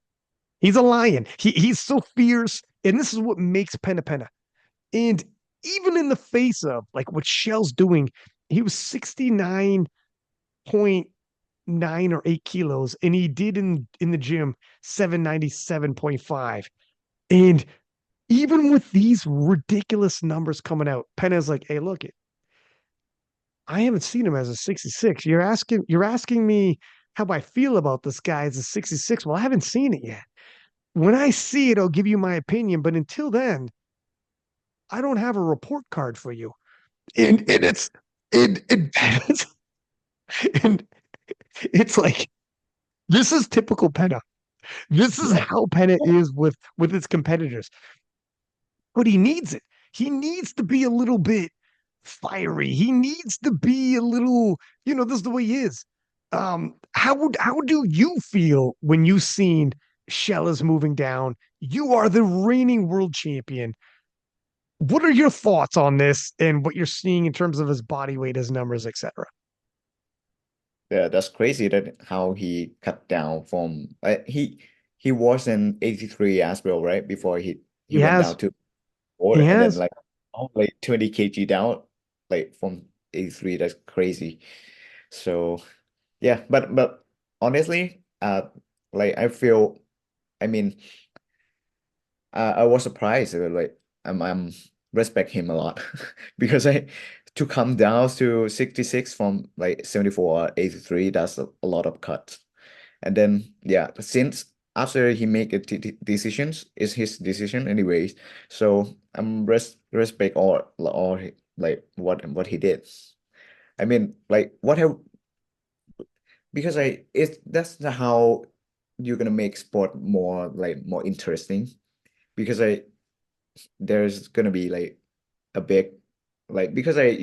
He's a lion. He's so fierce, and this is what makes Penna Penna. And even in the face of like what Shell's doing, he was 69.9 or 8 kilos, and he did in the gym 797.5. And even with these ridiculous numbers coming out, Penna's like, hey, look, I haven't seen him as a 66. You're asking me how I feel about this guy as a 66. Well, I haven't seen it yet. When I see it, I'll give you my opinion. But until then, I don't have a report card for you. And it's and it's like this is typical Penna. This is Yeah. how Penna is with his competitors. But he needs it. He needs to be a little bit fiery. He needs to be a little, this is the way he is. How do you feel when you seen Shell is moving down? You are the reigning world champion. What are your thoughts on this and what you're seeing in terms of his body weight, his numbers, etc.? Yeah, that's crazy that how he cut down from he was in 83 as well, right? Before he He went down has, to four he and then has. like oh, like 20 kg down like from 83. That's crazy. So yeah, but honestly, like I feel, I mean, I was surprised. Like I'm respect him a lot because I to come down to 66 from like 74 or 83, that's a lot of cuts. And then yeah, since after he make a decisions, it's his decision anyways. So I'm respect all like what he did. I mean, like what have because I it's that's how you're gonna make sport more like more interesting because I there's gonna be like a big like because I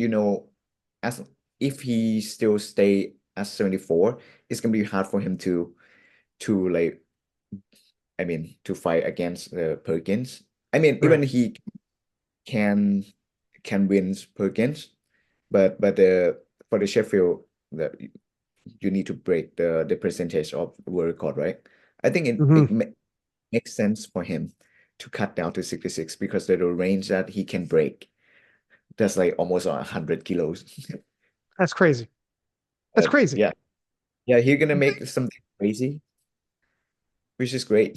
as if he still stay at 74, it's gonna be hard for him to like I mean to fight against Perkins. I mean even Right. he can win Perkins, but for the Sheffield the you need to break the percentage of world record, right? I think Hmm. it makes sense for him to cut down to 66 because the range that he can break, that's like almost 100 kilos. That's crazy. That's crazy. Yeah, yeah, he's gonna make something crazy, which is great.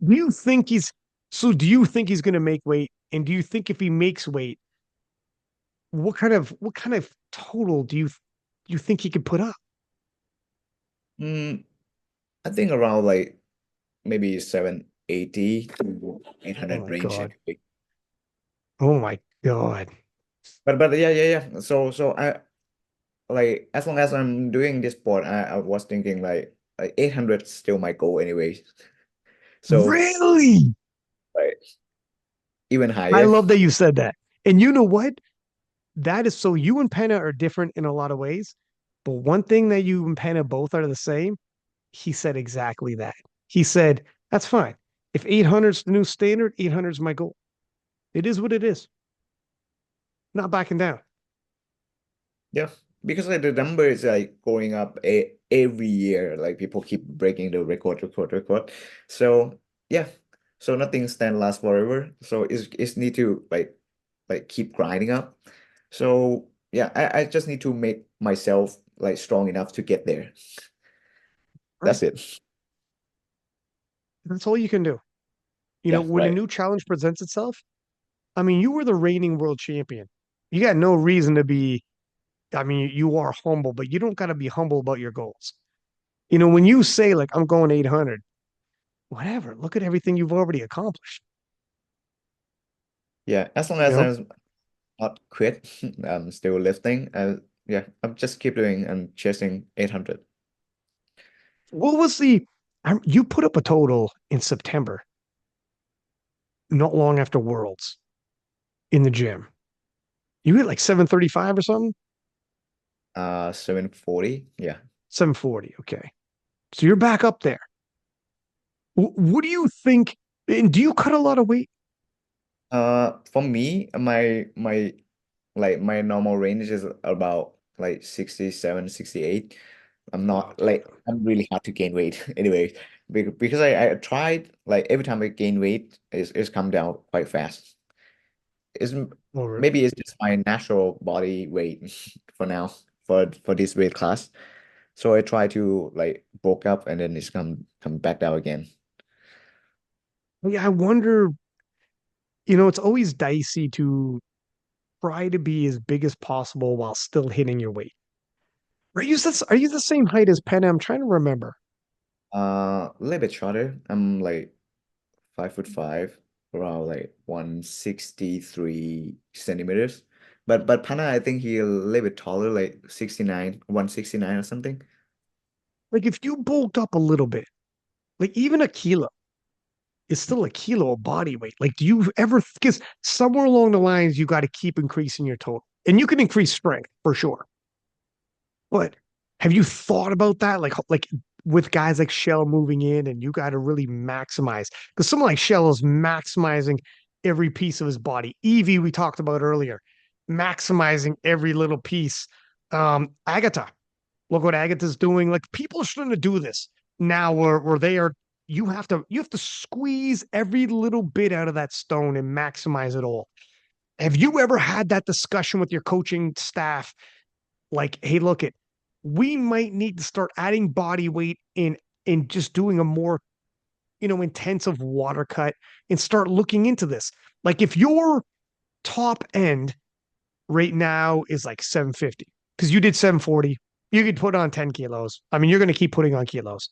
Do you think he's do you think he's going to make weight? And do you think if he makes weight, what kind of total do you think he could put up? Mm, I think around like maybe 780 to Oh 800 my range God. anyway. Oh my God. But yeah. So I like as long as I'm doing this sport, I was thinking like 800 still my goal anyway. So Really? like even I higher. love that you said that. And you know what? That is so you and Penna are different in a lot of ways. But one thing that you and Penna both are the same, he said exactly that. He said, that's fine. If 800 is the new standard, 800 is my goal. It is what it is. Not backing down. Yeah, because like the number is like going up every year. Like people keep breaking the record. So yeah, so nothing stand last forever. So it's need to like keep grinding up. So yeah, I just need to make myself like strong enough to get there. Right. That's it. That's all you can do. Yeah, When a right. new challenge presents itself, I mean, you were the reigning world champion. You got no reason to be, I mean, you are humble, but you don't got to be humble about your goals. When you say, like, I'm going 800, whatever, look at everything you've already accomplished. Yeah, as long You as know, I'm not quit, I'm still lifting. Yeah, I'm just keep doing and chasing 800. what was you put up a total in September, not long after Worlds in the gym. You hit like 735 or something? 740. Yeah. 740. Okay. So you're back up there. What do you think? And do you cut a lot of weight? For me, my normal range is about like 67, 68. Oh, dude. I'm really hard to gain weight anyway, because I tried like every time I gain weight, it's come down quite fast. It's Oh, maybe it's just my natural body weight for now for this weight class. So I try to like bulk up and then it's come back down again. yeah, I wonder, it's always dicey to try to be as big as possible while still hitting your weight. Are you the same height as Penn? I'm trying to remember. A little bit shorter. I'm like 5'5", around like 163 centimeters. But Pana, I think he a little bit taller, like 69, 169 or something. Like if you bulked up a little bit, like even a kilo is still a kilo of body weight. Like, do you ever, because somewhere along the lines, you got to keep increasing your total and you can increase strength for sure. But have you thought about that? Like with guys like Shell moving in and you got to really maximize because someone like Shell is maximizing every piece of his body. Evie, we talked about earlier, maximizing every little piece. Agata, look what Agatha's doing. Like people are starting to do this now where they are you have to squeeze every little bit out of that stone and maximize it all. Have you ever had that discussion with your coaching staff? Like, hey, look, we might need to start adding body weight in just doing a more, intensive water cut and start looking into this. Like if your top end right now is like 750, because you did 740, you could put on 10 kilos. I mean, you're going to keep putting on kilos.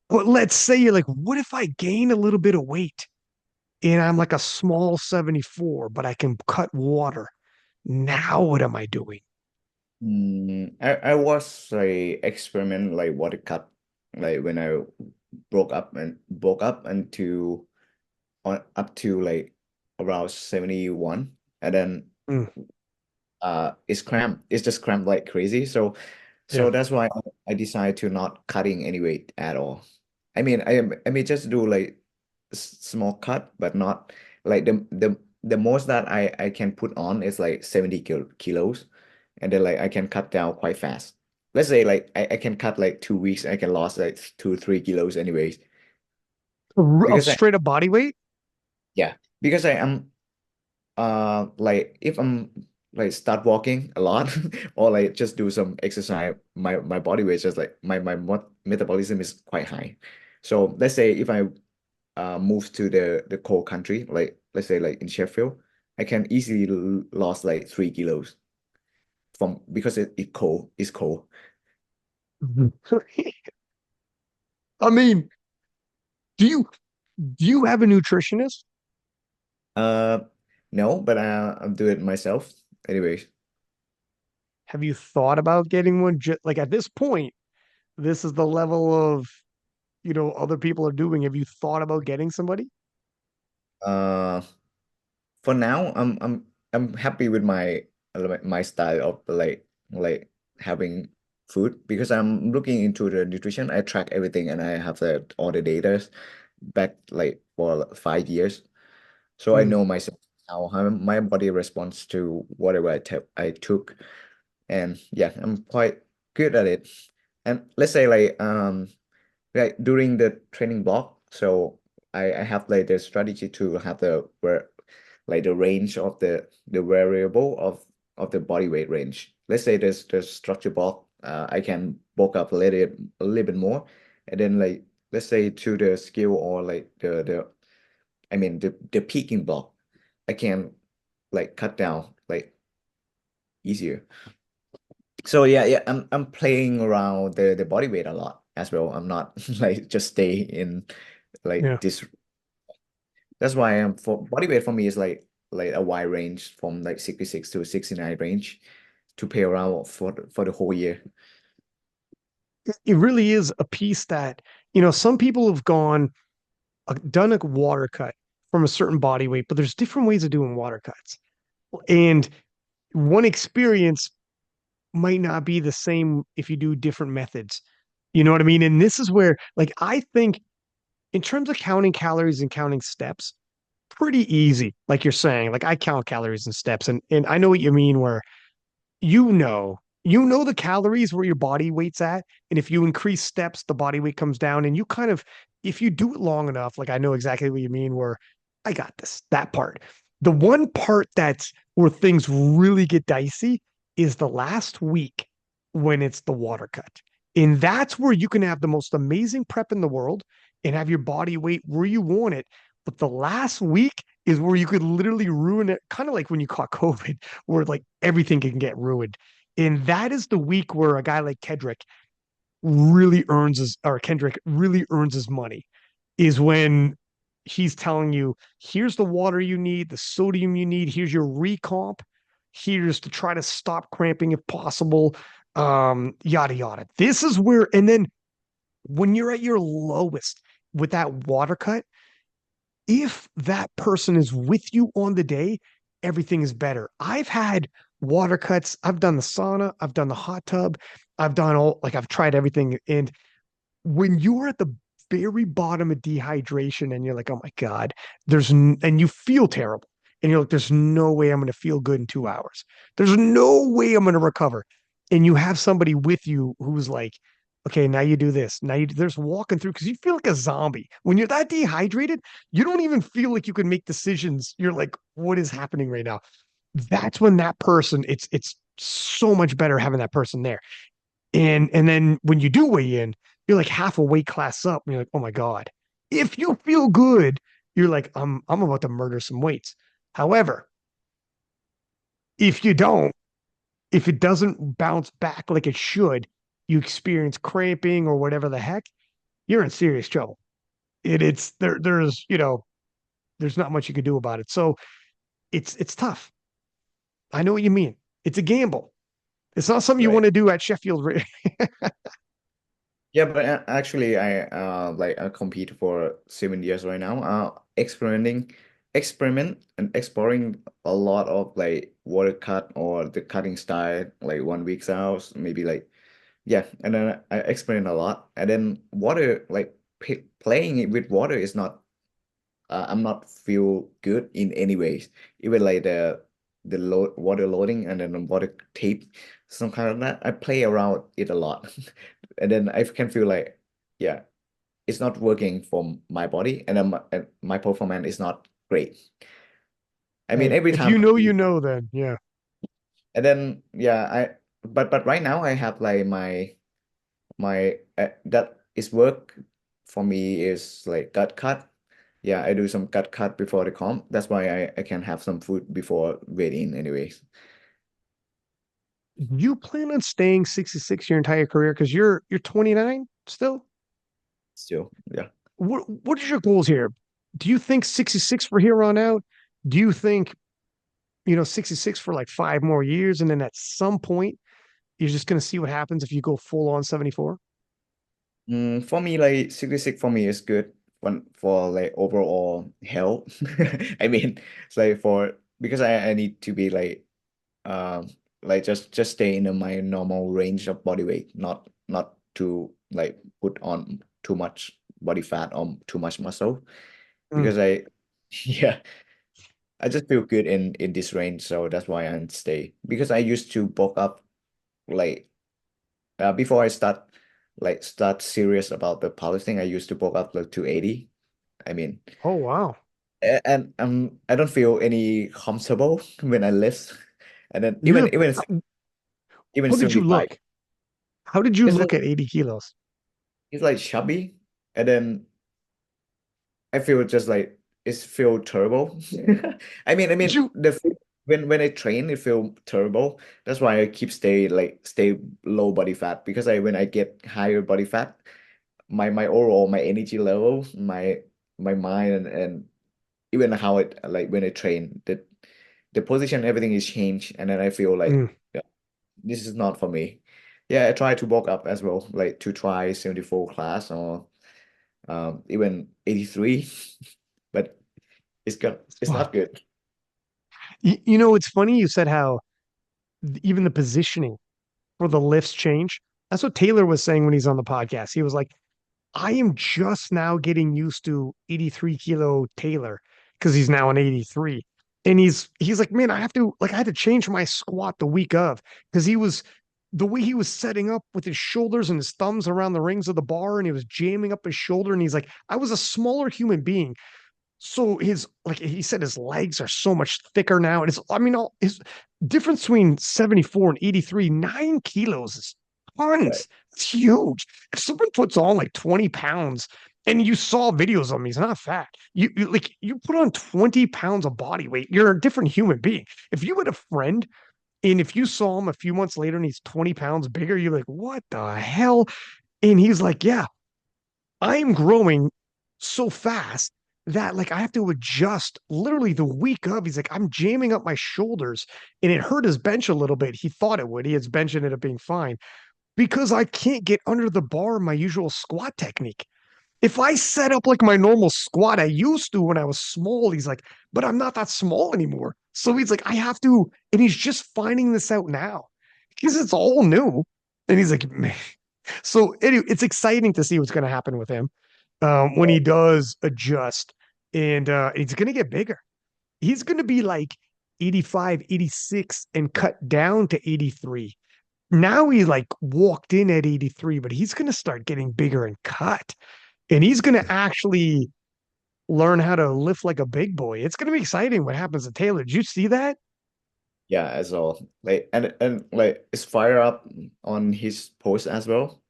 But let's say you're like, what if I gain a little bit of weight and I'm like a small 74, but I can cut water? Now what am I doing? I was like experiment like water cut like when I broke up until on up to like around 71, and then Mm, it's just cramped like crazy. So yeah. that's why I decided to not cutting any weight at all. I mean, I may just do like small cut, but not like the most that I can put on is like 70 kilos, and then like I can cut down quite fast. Let's say like I can cut like 2 weeks, I can lose like 2 3 kilos anyways, Of because I straight up body weight? yeah, because I am like if I'm like start walking a lot or like just do some exercise, my body weight is just like my metabolism is quite high. So let's say if I move to the cold country, like let's say like in Sheffield, I can easily lost like 3 kilos from because it's cold. Mhm. I mean, do you do you have a nutritionist? Uh, no, but I'm doing it myself. Anyways, Have you thought about getting one? Like at this point, this is the level of, other people are doing. Have you thought about getting somebody? uh, for now, I'm happy with my style of like having food because I'm looking into the nutrition. I track everything and I have all the data back like for 5 years. So I Mm, know myself how my body responds to whatever I took. And yeah, I'm quite good at it. And let's say like during the training block, so I have like the strategy to have the range of the variable of the body weight range. Let's say there's structure block, I can bulk up a little bit more, and then like let's say to the skill or like the I mean the peaking block, I can like cut down like easier. So yeah, I'm playing around the body weight a lot as well. I'm not like just stay in like yeah. this. That's why I'm for body weight for me is like a wide range from like 66 to 69 range to play around for the whole year. It really is a piece that, some people have done a water cut from a certain body weight, but there's different ways of doing water cuts. And one experience might not be the same if you do different methods. You know what I mean? And this is where, like, I think in terms of counting calories and counting steps, pretty easy. Like you're saying, like I count calories and steps, and I know what you mean. Where you know the calories where your body weight's at, and if you increase steps, the body weight comes down, and you kind of, if you do it long enough, like I know exactly what you mean. Where I got this, that part. The one part that's where things really get dicey is the last week when it's the water cut. And that's where you can have the most amazing prep in the world and have your body weight where you want it. But the last week is where you could literally ruin it, kind of like when you caught COVID, where like everything can get ruined. And that is the week where a guy like Kendrick really earns his money, is when he's telling you, here's the water you need, the sodium you need, here's your recomp, here's to try to stop cramping if possible, yada yada. This is where, and then when you're at your lowest with that water cut, if that person is with you on the day, everything is better. I've had water cuts, I've done the sauna, I've done the hot tub, I've tried everything. And when you're at the very bottom of dehydration and you're like, oh my God, and you feel terrible. And you're like, there's no way I'm going to feel good in 2 hours. There's no way I'm going to recover. And you have somebody with you who's like, okay, now you do this. There's walking through because you feel like a zombie. When you're that dehydrated, you don't even feel like you can make decisions. You're like, what is happening right now? That's when that person, it's so much better having that person there. And then when you do weigh in, you're like half a weight class up, and you're like, oh my God. If you feel good, you're like, I'm about to murder some weights. However, if you don't, if it doesn't bounce back like it should, you experience cramping or whatever the heck, you're in serious trouble. It's there's there's not much you can do about it. So it's tough. I know what you mean. It's a gamble. It's not something you Right. want to do at Sheffield. Yeah, but actually, I compete for 7 years right now. Experiment and exploring a lot of like water cut or the cutting style, like 1 week's out, maybe like yeah. And then I experiment a lot, and then water, like p playing it with water is not. I'm not feel good in any ways. Even like the load water loading and then the water tape, some kind of that. I play around it a lot, and then I can feel like, yeah, it's not working for my body, and then and my performance is not great. I mean, Hey, every if time, you know, you know, then yeah. and then yeah, but right now I have like my that is work for me is like gut cut. Yeah, I do some gut cut before the comp. That's why I can have some food before weight in anyways. You plan on staying 66 your entire career because you're 29 still? Still, yeah. What is your goals here? Do you think 66 for here on out? Do you think, 66 for like 5 more years, and then at some point you're just gonna see what happens if you go full on 74? For me, like 66 for me is good for like overall health. I mean, it's like for because I need to be like just stay in my normal range of body weight, not to like put on too much body fat or too much muscle Mm. because I yeah, I just feel good in this range, so that's why I stay. Because I used to bulk up like before I start serious about the powerlifting, I used to bulk up like 280. I mean, Oh wow. and I don't feel any comfortable when I lift, and then You have even how did you 75. look? How did you It's like look at 80 kilos? it's like chubby, and then I feel just like it's feel terrible. I mean You when I train, it feel terrible. That's why I keep stay low body fat because I when I get higher body fat, my overall my energy level, my mind and even how it like when I train, the position everything is changed, and then I feel like mm. yeah, this is not for me. Yeah, I try to bulk up as well, like to try 74 class or even 83, but it's Wow. not good. It's funny you said how even the positioning for the lifts change. That's what Taylor was saying when he's on the podcast. He was like, I am just now getting used to 83 kilo Taylor because he's now an 83. And he's like, man, I had to change my squat the week of because he was the way he was setting up with his shoulders and his thumbs around the rings of the bar and he was jamming up his shoulder. And he's like, I was a smaller human being. So his like he said his legs are so much thicker now. And it's I mean, all his difference between 74 and 83, 9 kilos is Right. tons. It's huge. If someone puts on like 20 pounds and you saw videos of him, he's not fat. You put on 20 pounds of body weight, you're a different human being. If you had a friend and if you saw him a few months later and he's 20 pounds bigger, you're like, what the hell? And he's like, yeah, I'm growing so fast that like I have to adjust literally the week of. He's like, I'm jamming up my shoulders and it hurt his bench a little bit. He thought it would. His bench ended up being fine because I can't get under the bar in my usual squat technique. If I set up like my normal squat I used to when I was small, he's like, but I'm not that small anymore. So he's like, I have to, and he's just finding this out now because it's all new. And he's like, man. So anyway, it's exciting to see what's going to happen with him when he does adjust, and he's going to get bigger. He's going to be like 85, 86, and cut down to 83. Now he like walked in at 83, but he's going to start getting bigger and cut. And he's going to actually learn how to lift like a big boy. It's going to be exciting what happens to Taylor. Did you see that? Yeah, as well. Like and like it's fire up on his post as well.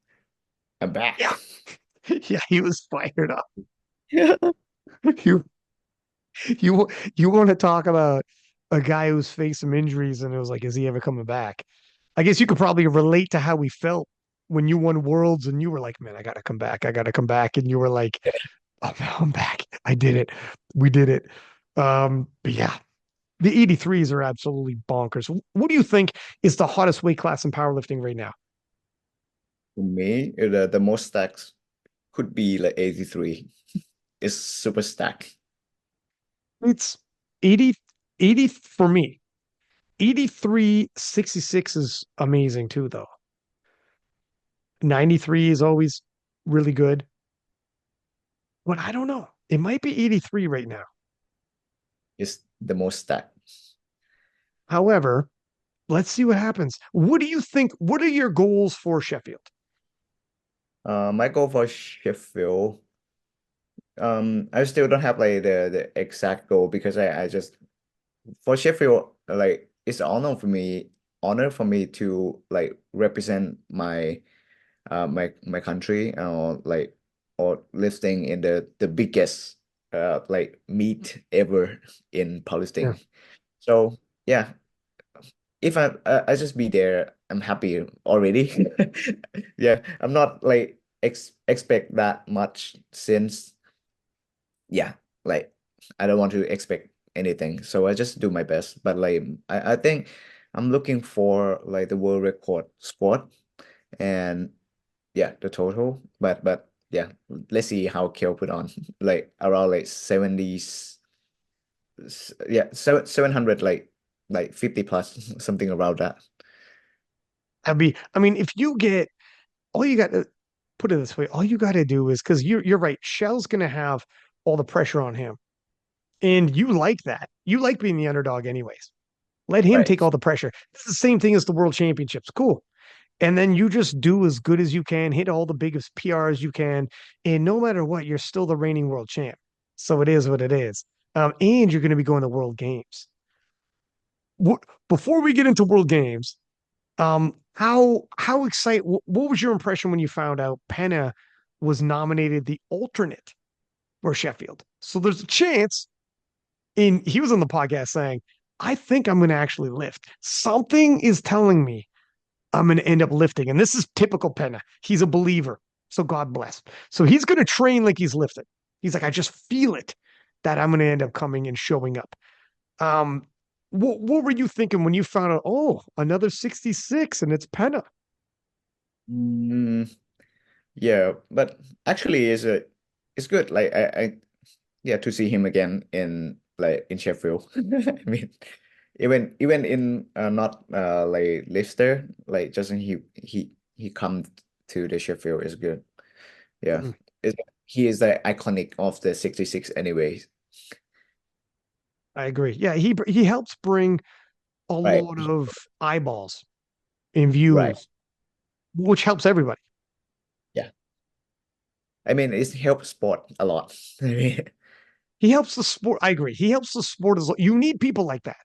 I'm back. Yeah, yeah, he was fired up. Yeah. You you you want to talk about a guy who's faced some injuries and it was like, is he ever coming back? I guess you could probably relate to how we felt when you won worlds and you were like, man, I gotta come back. I gotta come back. And you were like, oh, no, I'm back. I did it. We did it. But yeah, the 83s are absolutely bonkers. What do you think is the hottest weight class in powerlifting right now? To me, the most stacks could be like 83. It's super stacked. It's 80, 80 for me. 83, 66 is amazing too, though. 93 is always really good. But I don't know. It might be 83 right now. It's the most stacked. However, let's see what happens. What do you think? What are your goals for Sheffield? My goal for Sheffield, I still don't have like the exact goal because I just for Sheffield, like it's honor for me to like represent my country or like or lifting in the biggest like meet ever in Yeah. powerlifting. So yeah, if I just be there, I'm happy already. Yeah, I'm not like expect that much since yeah, like I don't want to expect anything. So I just do my best. But like I think I'm looking for like the world record squat and yeah, the total. But yeah, let's see how Kjell put on. Like around like 70s, yeah, 700 like 50 plus something around that. I mean, if you get all you got to put it this way, all you got to do is because you're right. Shell's going to have all the pressure on him, and you like that. You like being the underdog, anyways. Let him Right. take all the pressure. It's the same thing as the World Championships. Cool. And then you just do as good as you can, hit all the biggest PRs you can, and no matter what, you're still the reigning world champ. So it is what it is. And you're going to be going to World Games. What, before we get into World Games, how excited? What was your impression when you found out Pana was nominated the alternate for Sheffield? So there's a chance. And he was on the podcast saying, "I think I'm going to actually lift. Something is telling me I'm going to end up lifting." And this is typical Penna. He's a believer. So God bless. So he's going to train like he's lifting. He's like, I just feel it that I'm going to end up coming and showing up. Um, what were you thinking when you found out, oh, another 66 and it's Penna? Mm, yeah, but actually it's good. Like I yeah, to see him again in like in Sheffield. I mean, even in not like Leicester, like just he come to the Sheffield is good. Yeah, Mm, it's, he is the iconic of the 66 anyways. I agree. Yeah, he helps bring a Right, lot of eyeballs and right. views, which helps everybody. Yeah, I mean it's helped sport a lot. I mean, He helps the sport. I agree. He helps the sport as well. You need people like that.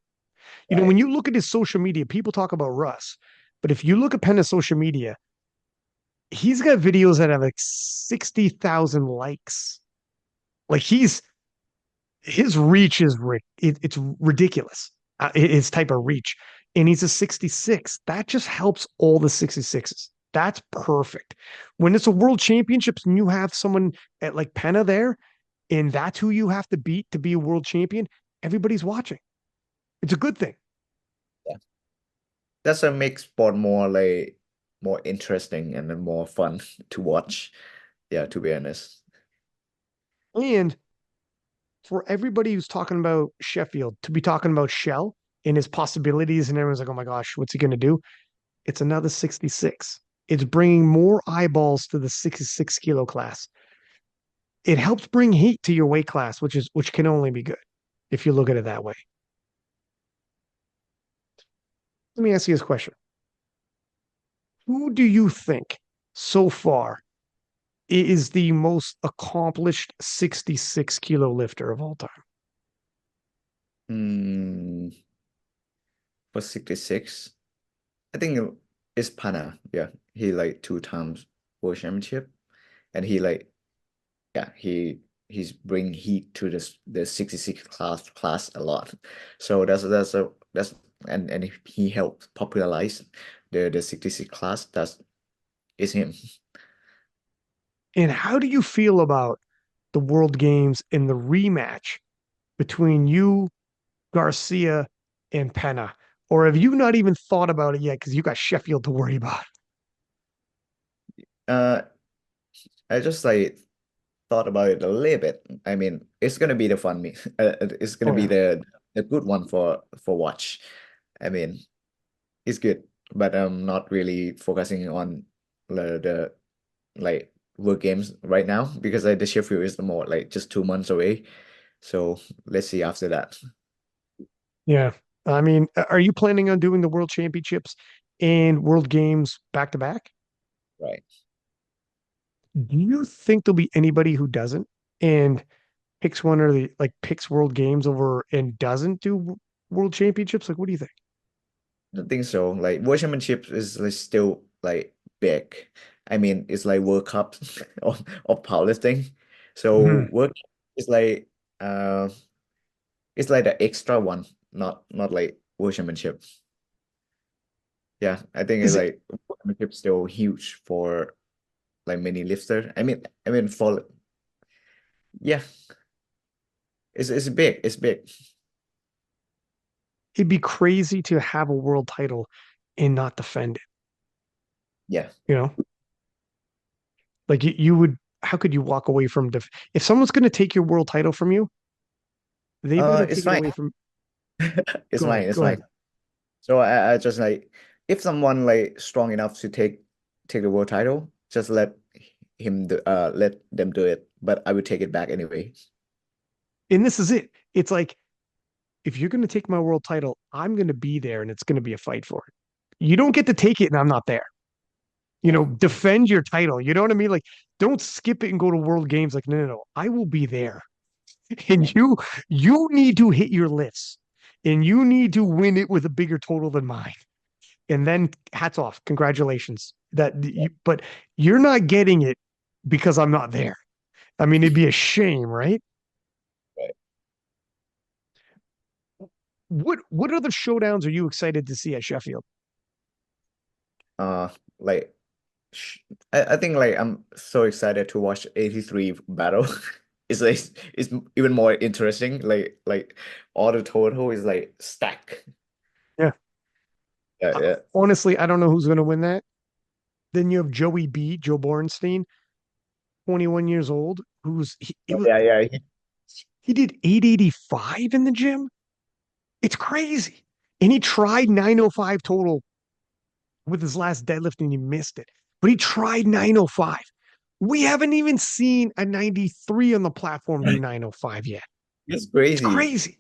You know, when right. you look at his social media, people talk about Russ, but if you look at Penna's social media, he's got videos that have like 60,000 likes. Like his reach is it's ridiculous. His type of reach, and he's a 66. That just helps all the 66s. That's perfect. When it's a world championships and you have someone at like Penna there, and that's who you have to beat to be a world champion, everybody's watching. It's a good thing. Yeah. That's what makes sport more like more interesting and then more fun to watch. Yeah, to be honest. And for everybody who's talking about Sheffield to be talking about Shell and his possibilities, and everyone's like, oh my gosh, what's he going to do? It's another 66. It's bringing more eyeballs to the 66 kilo class. It helps bring heat to your weight class, which can only be good if you look at it that way. Let me ask you this question. Who do you think so far is the most accomplished 66 kilo lifter of all time? Hmm. for 66. I think it's Pana. Yeah, he like two times world championship, and he like yeah he's bring heat to the 66 class a lot. So that's and he helped popularize the 66 class. That's is him. And how do you feel about the World Games in the rematch between you, Garcia, and Penna? Or have you not even thought about it yet because you got Sheffield to worry about? Uh, I just like thought about it a little bit. I mean, it's gonna be the fun me. It's gonna Oh be yeah. the good one for watch. I mean, it's good, but I'm not really focusing on the like work games right now because like the Sheffield is more like just 2 months away. So let's see after that. Yeah. I mean, are you planning on doing the World Championships and World Games back to back? Right. Do you think there'll be anybody who doesn't and picks one or the like picks World Games over and doesn't do World Championships? Like, what do you think? I don't think so. Like World Championships is like still like big. I mean, it's like World Cup of powerlifting. So Mhm. World Cup is like uh it's like the extra one, not like World Championship. Yeah, I think it's Is it like World Championship still huge for like many lifter. I mean for yeah, it's big. It's big. it'd be crazy to have a world title and not defend it, Yeah. you know? Like you would how could you walk away from if someone's going to take your world title from you, they better It's take it fine. away from It's go fine. ahead, It's go fine. ahead. So I just like if someone like strong enough to take the world title, just let them do it. But I would take it back anyway. And this is it. It's like if you're going to take my world title, I'm going to be there and it's going to be a fight for it. You don't get to take it and I'm not there. Yeah. Defend your title. You know what I mean? Like, don't skip it and go to world games. Like, no, no, no. I will be there. Yeah. And you need to hit your lifts and you need to win it with a bigger total than mine. And then hats off. Congratulations. But you're not getting it because I'm not there. I mean, it'd be a shame, right? Right. What other showdowns are you excited to see at Sheffield? Uh, like sh I think like I'm so excited to watch 83 battle. It's even more interesting. Like all the total is like stack. Yeah. Yeah, yeah. Honestly, I don't know who's going to win that. Then you have Joey B, Joe Bornstein, 21 years old, who's Oh, yeah, yeah. he did 885 in the gym. It's crazy. And he tried 905 total with his last deadlift and he missed it. But he tried 905. We haven't even seen a 93 on the platform do 905 yet. It's It's crazy. crazy.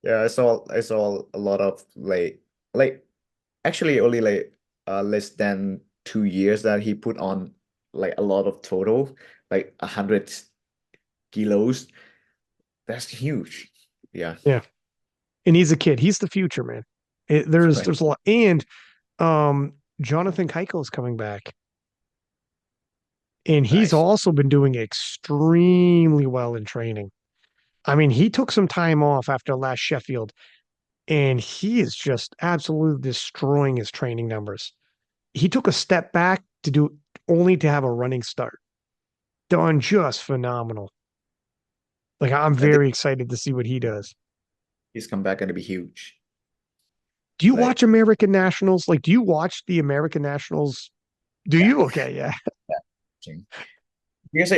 Yeah, I saw a lot of like actually only like less than 2 years that he put on like a lot of total, like 100 kilos. That's huge. Yeah. Yeah. And he's a kid. He's the future, man. There's Right. there's a lot. And Jonathan Keuchel is coming back. And he's Nice. also been doing extremely well in training. I mean, he took some time off after last Sheffield, and he is just absolutely destroying his training numbers. He took a step back to do only to have a running start. Done just phenomenal. Like I'm I think very excited to see what he does. his comeback gonna be huge. Do you watch Like American Nationals? Like, do you watch the American Nationals? Do yeah, you? Okay, yeah. yeah. Because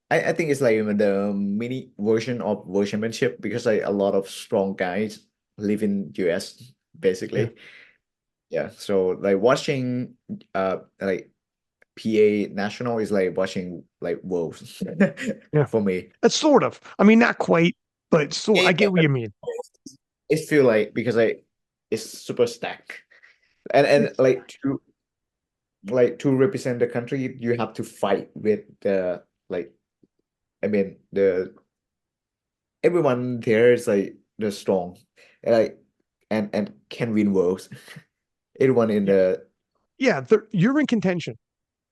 I think it's like the mini version of World Championship because like a lot of strong guys live in US Yeah. basically. Yeah. So like watching like PA national is like watching like wolves Yeah. for me. That's sort of. I mean, not quite, but so Yeah, I yeah, get what but you mean. it feel like because like it's super stacked and It's like to represent the country you have to fight with the like I mean the everyone there is like the strong, like and can win worlds. Anyone in Yeah, the yeah, you're in contention.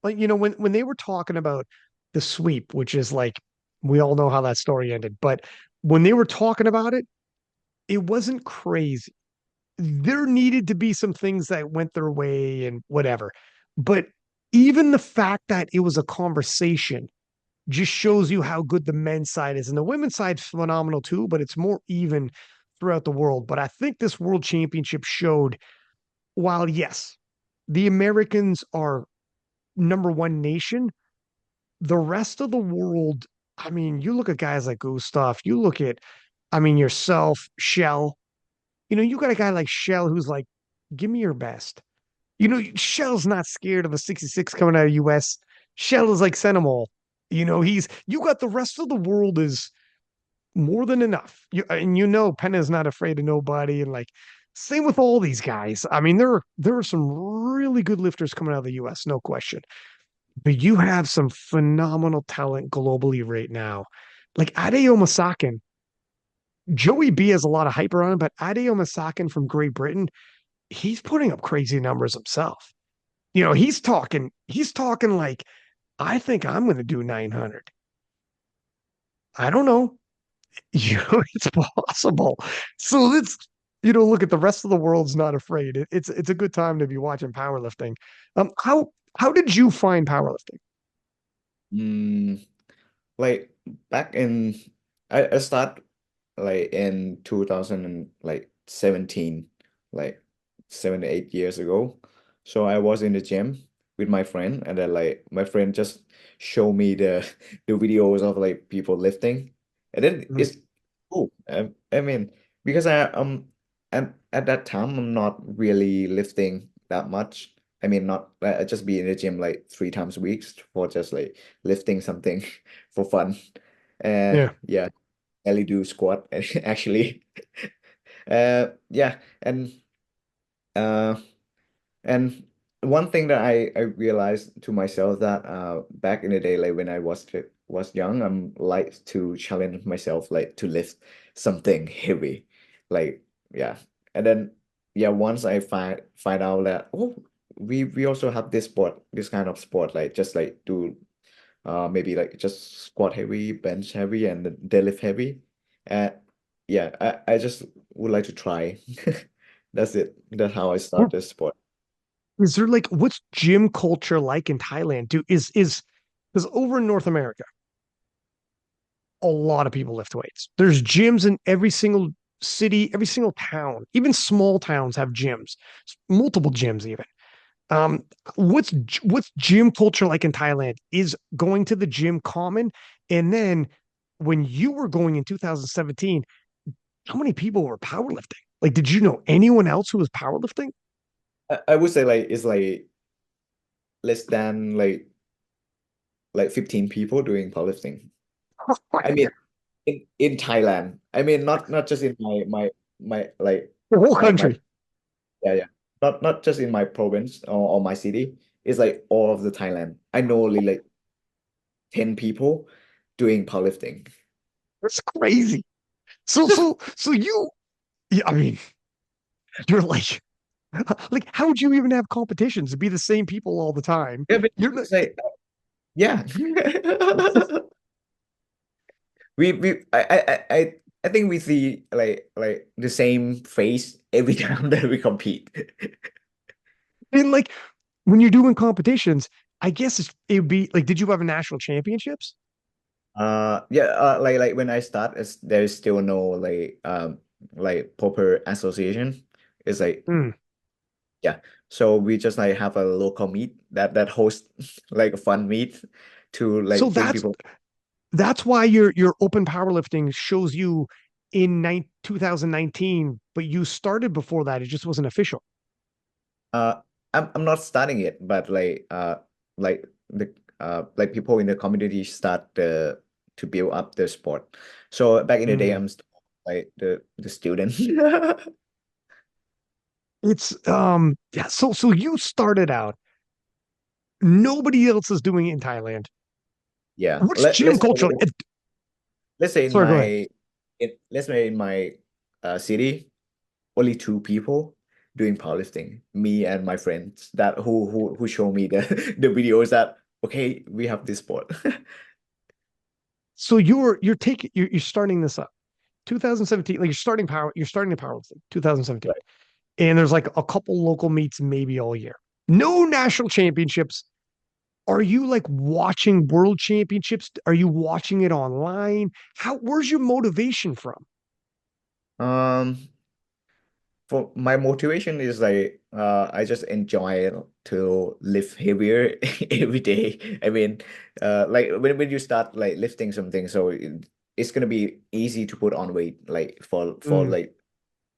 Like, when they were talking about the sweep, which is like we all know how that story ended, but when they were talking about it, it wasn't crazy. There needed to be some things that went their way and whatever. But even the fact that it was a conversation just shows you how good the men's side is. And the women's side's phenomenal too, but it's more even throughout the world. But I think this world championship showed, while yes, the Americans are number one nation, the rest of the world, I mean, you look at guys like Gustav, you look at, I mean, yourself, Shell, you got a guy like Shell who's like, give me your best. Shell's not scared of a 66 coming out of US. Shell is like Senumong. You got the rest of the world is more than enough. And Pana is not afraid of nobody. And like, same with all these guys. I mean, there are some really good lifters coming out of the US, no question. But you have some phenomenal talent globally right now. Like Adeo Masakin, Joey B has a lot of hype around him, but Adeo Masakin from Great Britain, he's putting up crazy numbers himself. He's talking like, I think I'm going to do 900. I don't know. It's possible. So look at the rest of the world's not afraid. It's a good time to be watching powerlifting. How did you find powerlifting? mm, like back in I start like in 2000 and like 17, like 7 to 8 years ago. So I was in the gym with my friend, and then like my friend just showed me the the videos of like people lifting, and then Mhm. it's cool. I mean, because at that time I'm not really lifting that much. I mean, not I just be in the gym like 3 times a week for just like lifting something for fun. Yeah. Yeah, only do squat actually. Yeah, uh and one thing that I realized to myself that back in the day, like when I was young, I'm like to challenge myself like to lift something heavy. Like yeah. And then yeah, once I find out that oh we also have this kind of sport, like just like do maybe like just squat heavy, bench heavy, and then deadlift heavy. Uh, yeah, I just would like to try. That's it. That's how I start this sport. Is there like what's gym culture like in Thailand? Is because over in North America, a lot of people lift weights. There's gyms in every single city, every single town. Even small towns have gyms, multiple gyms even. Um, what's gym culture like in Thailand? Is going to the gym common? And then when you were going in 2017, how many people were powerlifting? Like, did you know anyone else who was powerlifting? I would say like it's like less than like 15 people doing powerlifting. Oh my I mean God. in Thailand. I mean not just in my like The whole my country. yeah, yeah. Not just in my province or my city. It's like all of the Thailand. I know only like 10 people doing powerlifting. That's crazy. So yeah, I mean, you're like, how would you even have competitions to be the same people all the time? Yeah, but You're not, it's like yeah. I think we see like the same face every time that we compete. and like when you're doing competitions, I guess it would be like, did you have a national championships? Yeah, like when I start, there's still no like proper association. It's like Hmm. yeah, so we just like have a local meet that hosts like a fun meet to So like bring that's people. that's why your open powerlifting shows you in 2019, but you started before that. It just wasn't official. Uh, I'm not starting it, but like the like people in the community start to build up the sport. So back in the day, Hmm. I'm still like the student. It's yeah. So you started out. Nobody else is doing it in Thailand. Yeah, What's gym culture? let's say in Sorry, go ahead. let's say in my city, only two people doing powerlifting, me and my friends that who show me the the videos that okay, we have this sport. So you're starting this up. 2017, like you're starting the powerlifting, 2017. Right. And there's like a couple local meets maybe all year. No national championships. Are you like watching world championships? Are you watching it online? Where's your motivation from? Um, for my motivation is like I just enjoy to lift heavier every day. I mean, like when you start like lifting something, so it's gonna be easy to put on weight like for Mm. like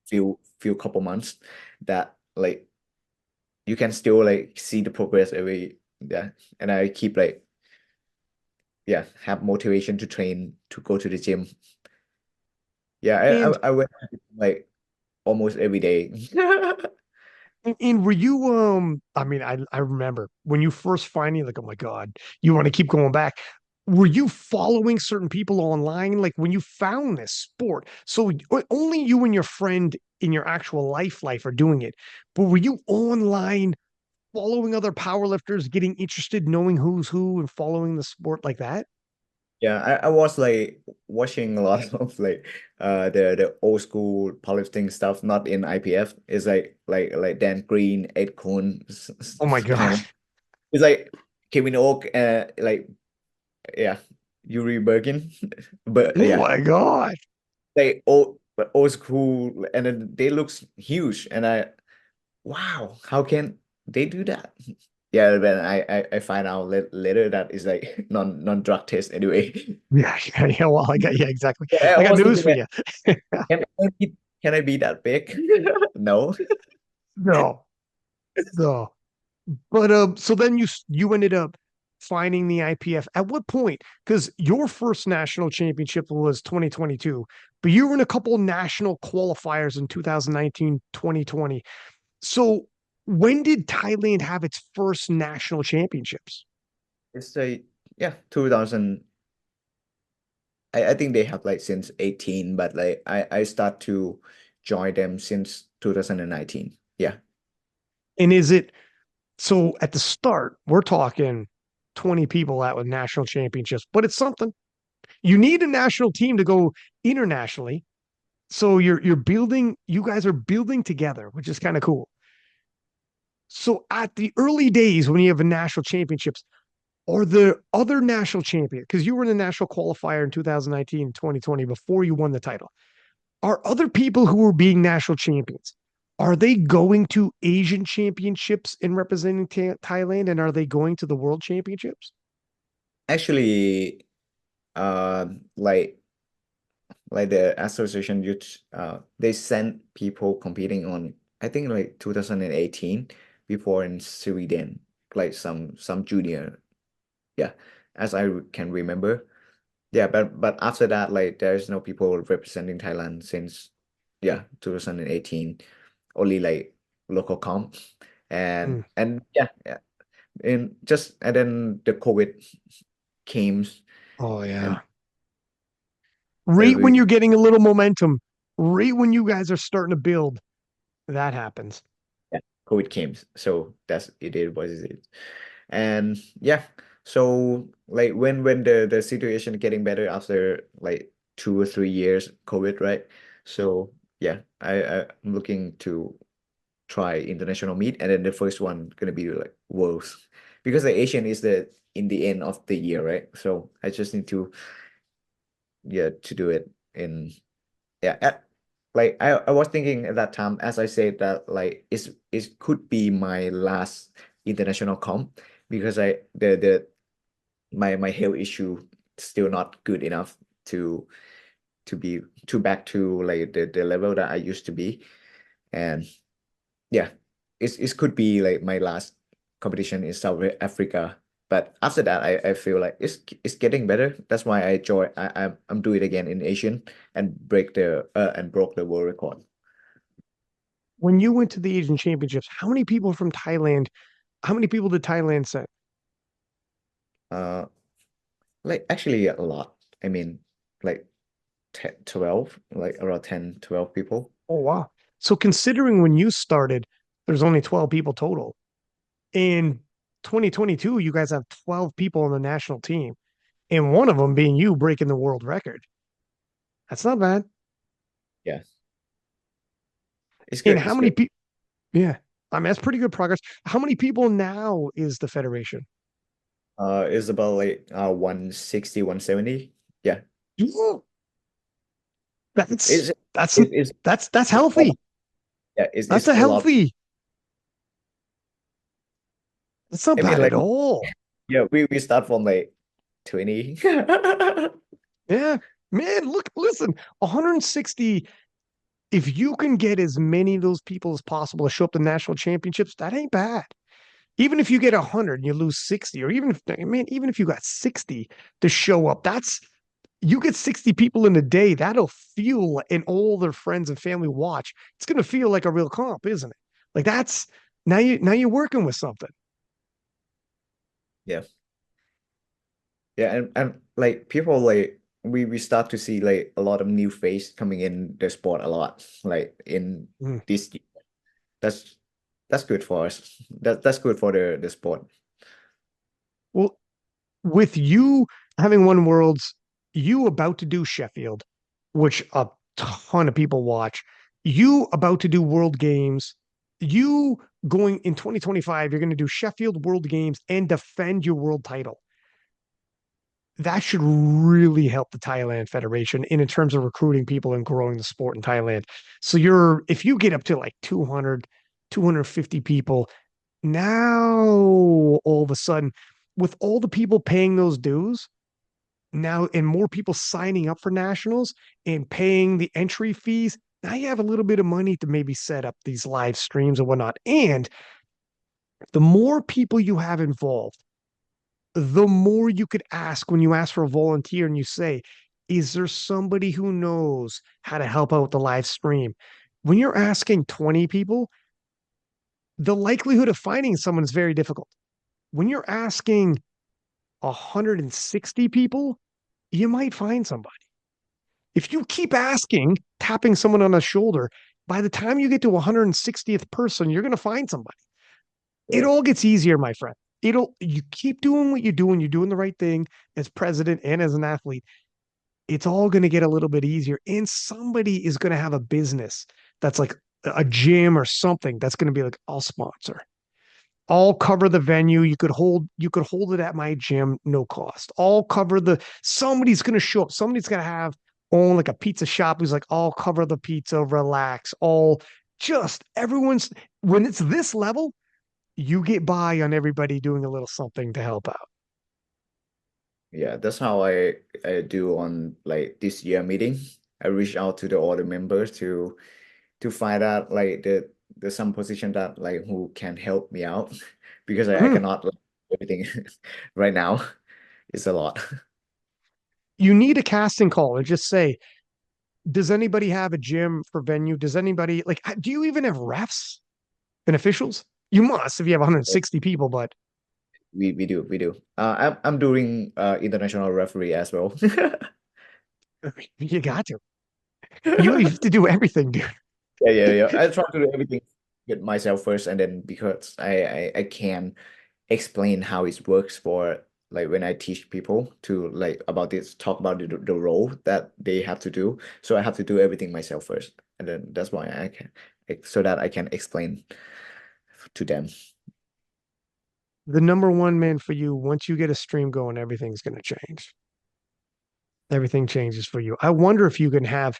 few couple months that like you can still like see the progress every yeah. And I keep like yeah have motivation to train to go to the gym. Yeah, And I went like almost every day. and were you I mean I remember when you first finding like, oh my God, you want to keep going back. Were you following certain people online like when you found this sport? So only you and your friend in your actual life are doing it. But were you online following other powerlifters, getting interested, knowing who's who and following the sport like that? Yeah, I was like watching a lot of like the old school powerlifting stuff, not in IPF. It's like Dan Green, Ed Cohn, Oh my kind God. of. It's like Kevin Oak, like yeah, Yuri Bergin, but Oh yeah, my God. they old school, and then they looks huge, and I wow, how can they do that? Yeah, then I find out later that it's like non drug test anyway. Yeah. Well, yeah, exactly. Yeah, I I got was news thinking for that you. can can I be that big? No. No, no. But so then you ended up finding the IPF. At what point? Because your first national championship was 2022, but you were in a couple national qualifiers in 2019, 2020. So when did Thailand have its first national championships? It's like yeah, 2000. I think they have like since 18, but like I start to join them since 2019. Yeah. And is it so at the start, we're talking 20 people out with national championships, but it's something. You need a national team to go internationally. So you're building, you guys are building together, which is kind of cool. So at the early days when you have a national championships, are there other national champions? Because you were in the national qualifier in 2019, 2020 before you won the title. Are other people who are being national champions? Are they going to Asian championships and representing Thailand? And are they going to the world championships? Actually, like the association youth they sent people competing on I think like 2018 before in Sweden, like some junior. Yeah, as I can remember. Yeah, but after that, like there's no people representing Thailand since yeah 2018. Only like local comp, Mm. and yeah, yeah, and then the COVID came, Oh and yeah. Right when every you're getting a little momentum, right when you guys are starting to build, that happens. yeah COVID came. So that's it is what it is. And yeah, so like when the situation getting better after like 2 or 3 years COVID, right? So yeah, I'm looking to try international meet, and then the first one gonna be like worlds because the Asian is the in the end of the year, right? So I just need to yeah to do it in yeah like I was thinking at that time as I said that like it could be my last international comp because I the my health issue still not good enough to to be to back to like the level that I used to be. And yeah, it could be like my last competition in South Africa. But after that, I feel like it's getting better. That's why I joy I'm doing it again in Asian and broke the world record. When you went to the Asian championships, how many people from Thailand, how many people did Thailand send? Uh, like actually a lot. I mean, like 12, like around 10, 12 people. Oh, wow. So considering when you started, there's only 12 people total. In 2022, you guys have 12 people on the national team, and one of them being you breaking the world record. That's not bad. Yeah, it's And good. how It's many good. people? Yeah, I mean, that's pretty good progress. How many people now is the federation? It's about like 160, 170. Yeah. Yeah, That's It's that's it, it's that's it's a lot. healthy. Yeah, That's it's a a lot. healthy. That's not I mean, bad at like, all. yeah, we start from like 20. Yeah, man. Look, listen, 160. If you can get as many of those people as possible to show up to national championships, that ain't bad. Even if you get 100 and you lose 60, or even if, man, even if you got 60 to show up, that's, you get 60 people in a day, that'll feel, and all their friends and family watch. It's going to feel like a real comp, isn't it? Like that's, now you're working with something. Yeah. Yeah, and like people like we start to see like a lot of new face coming in the sport a lot. Like in Mm. this year. That's that's good for us. That's good for the sport. Well, with you having won worlds, you about to do Sheffield, which a ton of people watch, you about to do World Games, you going in 2025, you're going to do Sheffield World Games and defend your world title. That should really help the Thailand Federation in terms of recruiting people and growing the sport in Thailand. So if you get up to like 200, 250 people, now all of a sudden, with all the people paying those dues, now and more people signing up for nationals and paying the entry fees, now you have a little bit of money to maybe set up these live streams and whatnot. And the more people you have involved, the more you could ask when you ask for a volunteer and you say, is there somebody who knows how to help out the live stream? When you're asking 20 people, the likelihood of finding someone is very difficult. When you're asking 160 people, you might find somebody. If you keep asking, tapping someone on the shoulder, by the time you get to 160th person, you're going to find somebody. It Sure. all gets easier, my friend. You keep doing what you're doing. You're doing the right thing as president and as an athlete. It's all going to get a little bit easier. And somebody is going to have a business that's like a gym or something that's going to be like, I'll sponsor. I'll cover the venue. You could hold it at my gym, no cost. I'll cover somebody's gonna show up. Somebody's gonna have own like a pizza shop who's like, I'll cover the pizza, relax. All just everyone's when it's this level, you get by on everybody doing a little something to help out. Yeah, that's how I do on like this year meeting. I reach out to the other members to find out like the some position that like who can help me out because I Mhm. cannot like, everything right now. It's a lot. You need a casting call and just say, does anybody have a gym for venue? Does anybody like, do you even have refs and officials? You must if you have 160 people, but We do. I'm doing international referee as well. you got to. You have to do everything, dude. Yeah. I try to do everything with myself first, and then because I can explain how it works for like when I teach people to like about this, talk about the role that they have to do. So I have to do everything myself first, and then that's why I can so that I can explain to them. The number one man for you, once you get a stream going, everything's going to change. Everything changes for you. I wonder if you can have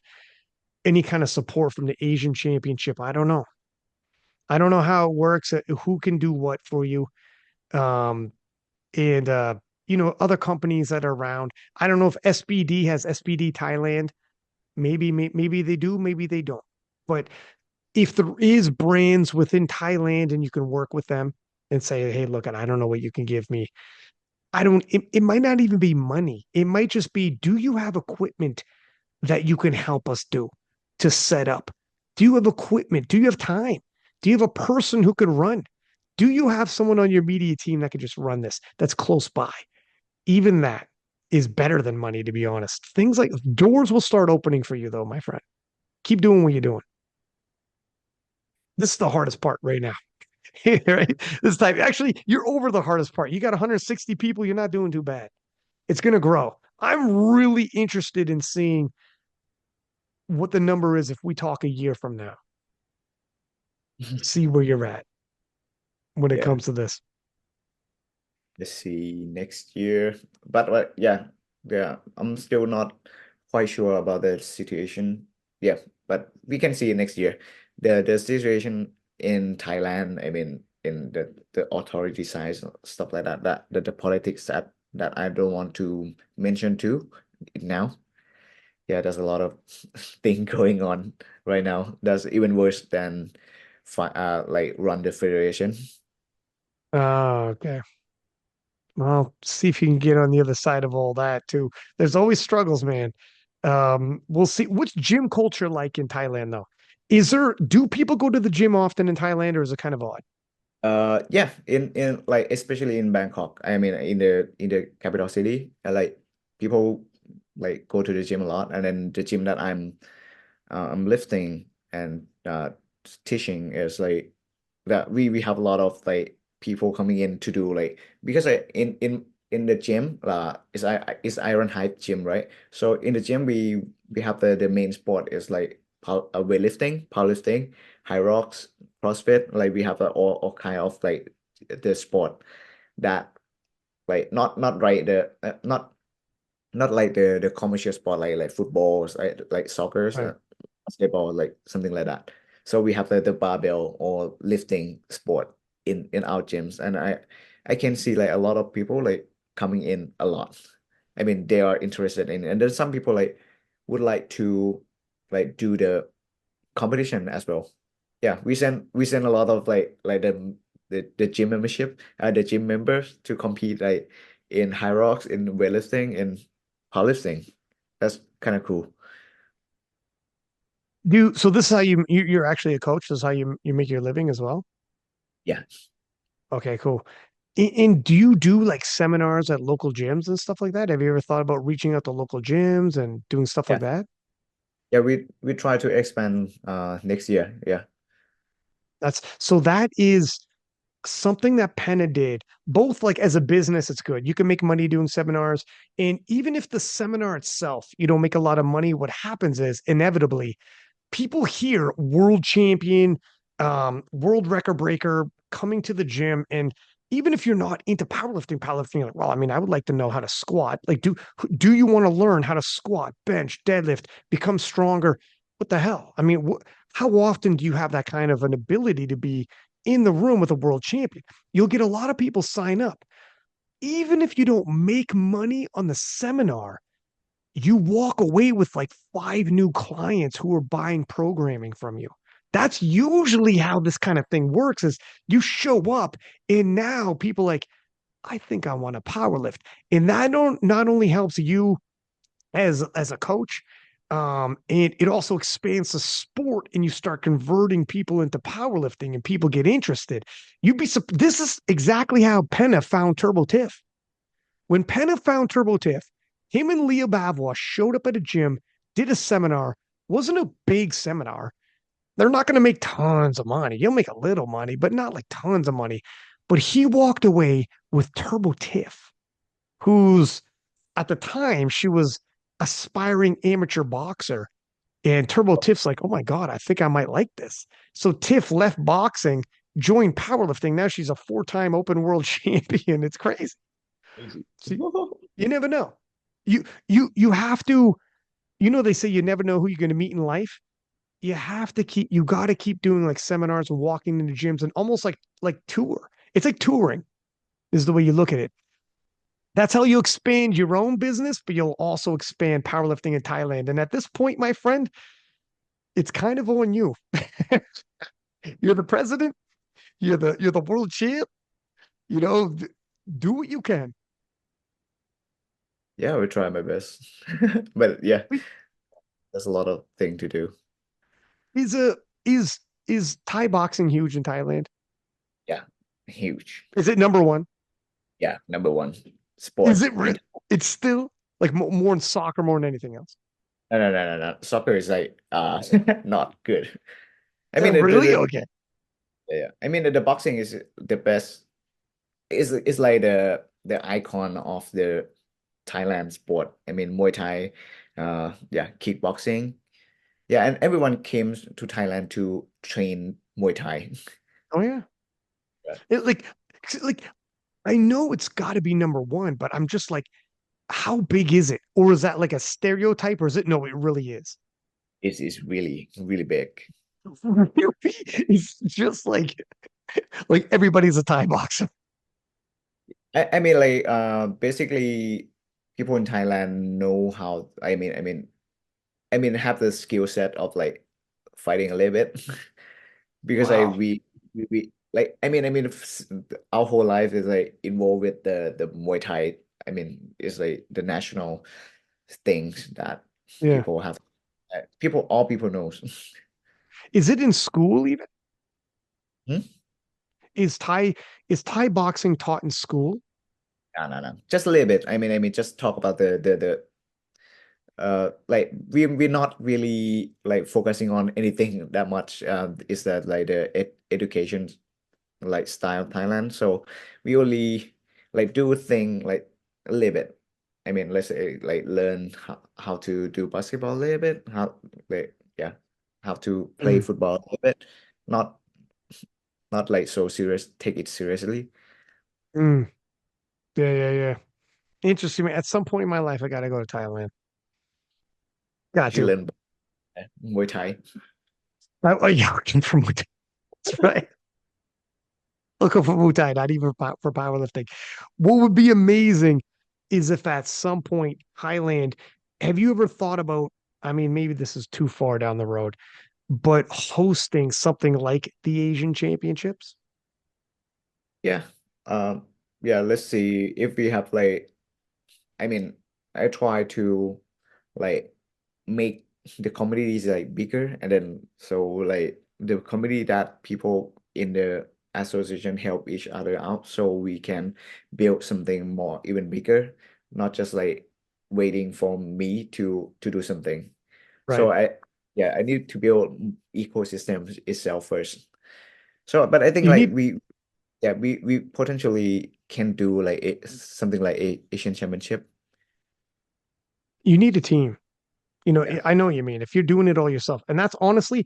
any kind of support from the Asian Championship. I don't know. I don't know how it works, who can do what for you. Um, and other companies that are around. I don't know if SBD has SBD Thailand. Maybe they do, maybe they don't. But if there is brands within Thailand and you can work with them and say, hey, look, I don't know what you can give me. It might not even be money. It might just be, do you have equipment that you can help us do to set up? Do you have equipment? Do you have time? Do you have a person who could run? Do you have someone on your media team that could just run this that's close by? Even that. is better than money, to be honest. Things like doors will start opening for you, though, my friend. Keep doing what you're doing. This is the hardest part right now. Right? This time, actually, you're over the hardest part. You got 160 people. You're not doing too bad. It's going to grow. I'm really interested in seeing what the number is if we talk a year from now. See where you're at when it Yeah. comes to this. Let's see next year. But yeah, yeah, I'm still not quite sure about the situation. Yeah, but we can see next year. The situation in Thailand, I mean, in the authority side, stuff like that, the politics that I don't want to mention too now. Yeah, there's a lot of thing going on right now. That's even worse than like run the federation. Oh, okay. Well, see if you can get on the other side of all that too. There's always struggles, man. We'll see. What's gym culture like in Thailand, though? Do people go to the gym often in Thailand, or is it kind of odd? Yeah, in like especially in Bangkok. I mean, in the capital city, like people like go to the gym a lot, and then the gym that I'm lifting and teaching is like that we have a lot of like people coming in to do like because in the gym is Iron Height gym, right? So in the gym we have the main sport is like weightlifting, powerlifting, high rocks, CrossFit. Like we have all kind of like the sport that like not right the not like the commercial sport like football, like soccer, Right. basketball, like something like that. So we have the barbell or lifting sport in our gyms, and I can see like a lot of people like coming in a lot. I mean, they are interested in, and then some people like would like to like do the competition as well. Yeah, we send a lot of like the gym membership, the gym members to compete like in high rocks, in weightlifting, in powerlifting. That's kind of cool. So this is how you're actually a coach. This is how you make your living as well. Yeah, Okay, cool. And do you do like seminars at local gyms and stuff like that? Have you ever thought about reaching out to local gyms and doing stuff like yeah, that? yeah. We try to expand next year. Yeah, That is something that Penna did, both like as a business, it's good. You can make money doing seminars. And even if the seminar itself, you don't make a lot of money, what happens is inevitably people hear world champion, world record breaker coming to the gym. And even if you're not into powerlifting, you're like, well, I mean, I would like to know how to squat. Like, do you want to learn how to squat, bench, deadlift, become stronger? What the hell? I mean, how often do you have that kind of an ability to be in the room with a world champion? You'll get a lot of people sign up. Even if you don't make money on the seminar, you walk away with like 5 new clients who are buying programming from you. That's usually how this kind of thing works is you show up and now people like, I think I want to power lift. And that don't not only helps you as a coach, it also expands the sport and you start converting people into powerlifting and people get interested. This is exactly how Penna found Turbo Tiff. When Penna found Turbo Tiff, him and Leah Bavois showed up at a gym, did a seminar. Wasn't a big seminar. They're not going to make tons of money. You'll make a little money, but not like tons of money. But he walked away with Turbo Tiff, who's at the time she was aspiring amateur boxer. And Turbo Tiff's like, oh my God, I think I might like this. So Tiff left boxing, joined powerlifting. Now she's a 4-time open world champion. It's crazy. crazy. So you never know. You have to, they say you never know who you're going to meet in life. You got to keep doing like seminars and walking into gyms and almost like tour. It's like touring is the way you look at it. That's how you expand your own business, but you'll also expand powerlifting in Thailand. And at this point, my friend, it's kind of on you. You're the president. You're the world champ. You know, do what you can. Yeah, we try my best. But yeah, there's a lot of thing to do. Is a is Thai boxing huge in Thailand? Yeah, huge. Is it number one? Yeah, number one Is sport it? in It's still. Like more in soccer more than anything else. No, no, no, no, no. Soccer is like not good. I Oh, mean really? Okay. yeah. I mean the boxing is the best. Is like the icon of the Thailand sport. I mean Muay Thai, yeah, kickboxing. Yeah, and everyone came to Thailand to train Muay Thai. Oh yeah. Yeah. It, like I know it's got to be number one, but I'm just like, how big is it? Or is that like a stereotype? Or is it? No, it really is. It's really, really big. It's just like everybody's a Thai boxer. I mean like basically people in Thailand know how I mean have the skill set of like fighting a little bit because Wow. we like our whole life is like involved with the Muay Thai. I mean it's like the national things that Yeah. people have people all people knows. Is it in school even? Hmm? Is Thai is Thai boxing taught in school? No, no, no. Just a little bit. I mean, just talk about the like we're not really like focusing on anything that much. Is that like the ed education like style of Thailand? So we only like do a thing like a little bit. I mean, let's say like learn how to do basketball a little bit, how like yeah, how to play Mm, football a little bit. Not not like so serious. Take it seriously. mm. Yeah, yeah, yeah. Interesting. At some point in my life, I got to go to Thailand. Got You to. learn Muay Thai. Oh, yeah, looking for Muay Thai. That's right. Looking for Muay Thai, not even for powerlifting. What would be amazing is if at some point, Thailand, have you ever thought about, I mean, maybe this is too far down the road, but hosting something like the Asian Championships? Yeah. Um, yeah, let's see if we have like I mean, I try to like make the communities like bigger and then so like the community that people in the association help each other out so we can build something more even bigger, not just like waiting for me to do something. So Right. I need to build ecosystem itself first. So but I think You like need we potentially can do like something like a Asian Championship. you need a team. You know, Yeah. I know what you mean. If you're doing it all yourself, and that's honestly,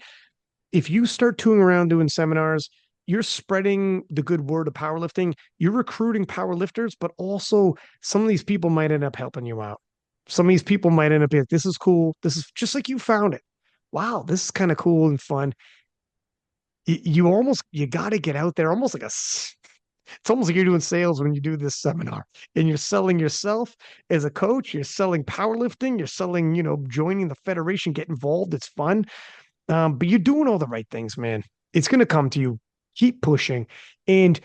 if you start touring around doing seminars, you're spreading the good word of powerlifting. You're recruiting powerlifters, but also some of these people might end up helping you out. Some of these people might end up being like, this is cool. This is just like you found it. Wow, this is kind of cool and fun. You got to get out there, almost like it's almost like you're doing sales when you do this seminar and you're selling yourself as a coach. You're selling powerlifting. You're selling, joining the federation, get involved. It's fun. But you're doing all the right things, man. It's going to come to you. Keep pushing. And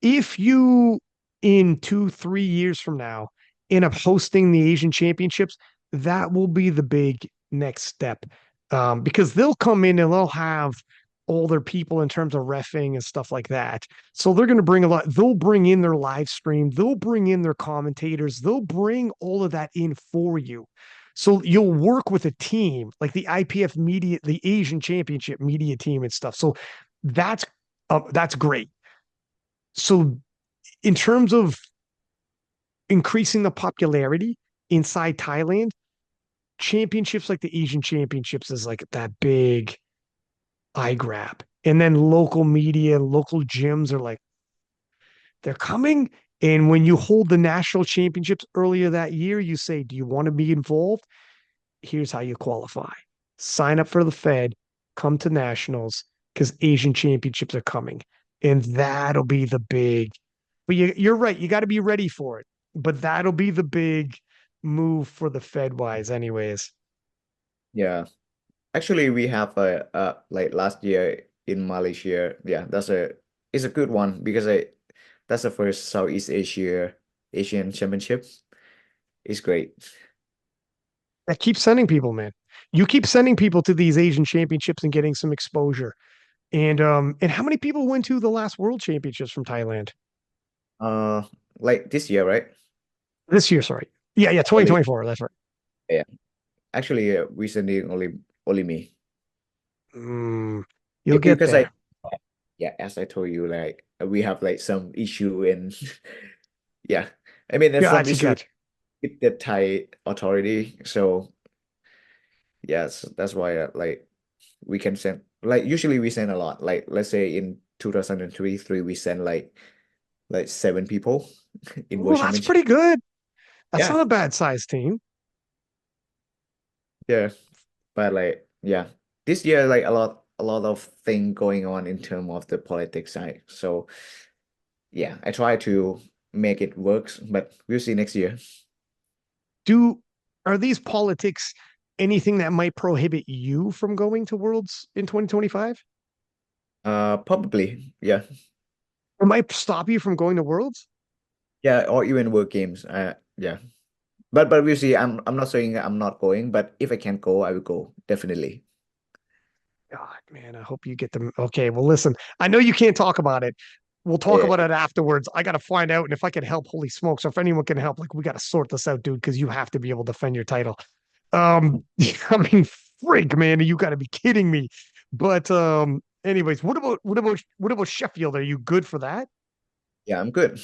if you, in 2, 3 years from now, end up hosting the Asian Championships, that will be the big next step. Because they'll come in and they'll have all their people in terms of refing and stuff like that. So they're going to bring a lot, they'll bring in their live stream, they'll bring in their commentators, they'll bring all of that in for you. So you'll work with a team like the IPF media, the Asian Championship media team and stuff. So that's great. So in terms of increasing the popularity inside Thailand, championships like the Asian Championships is like that big eye grab. And then local media, local gyms are like, they're coming. And when you hold the national championships earlier that year, you say, do you want to be involved? Here's how you qualify. Sign up for the Fed, come to nationals because Asian championships are coming. And that'll be the big, but you're right. You got to be ready for it. But that'll be the big move for the Fed wise, anyways. Yeah. Actually, we have a like last year in Malaysia. Yeah, that's a it's a good one because that's the first Southeast Asian Championship. It's great. I keep sending people, man. You keep sending people to these Asian championships and getting some exposure. And how many people went to the last World Championships from Thailand Uh, like this year, right? this year? Sorry. Yeah, Only 2024. That's right. yeah. Actually, recently only me. Mm, you'll get Because there. yeah, as I told you, like we have like some issue in yeah. I mean, there's some Gotcha, issue gotcha. with the Thai authority. So yes, that's why like we can send like usually we send a lot. Like let's say in 2023 we send like 7 people in Well, World that's Championship. pretty good. That's Yeah, not a bad size team. yeah. But like yeah, this year like a lot of thing going on in terms of the politics side. So yeah, I try to make it works, but we'll see next year. Do are these politics anything that might prohibit you from going to Worlds in 2025? Probably yeah, Or might stop you from going to Worlds? yeah, or even work games. Yeah, but we'll see. I'm not saying I'm not going, but if I can go, I will go definitely. God, man, I hope you get them. Okay, well, listen, I know you can't talk about it. We'll talk Yeah, about it afterwards. I got to find out. And if I can help, holy smokes, or if anyone can help, like, we got to sort this out, dude, because you have to be able to defend your title. I mean, freak, man, you got to be kidding me. But, anyways, what about Sheffield? Are you good for that? yeah, I'm good.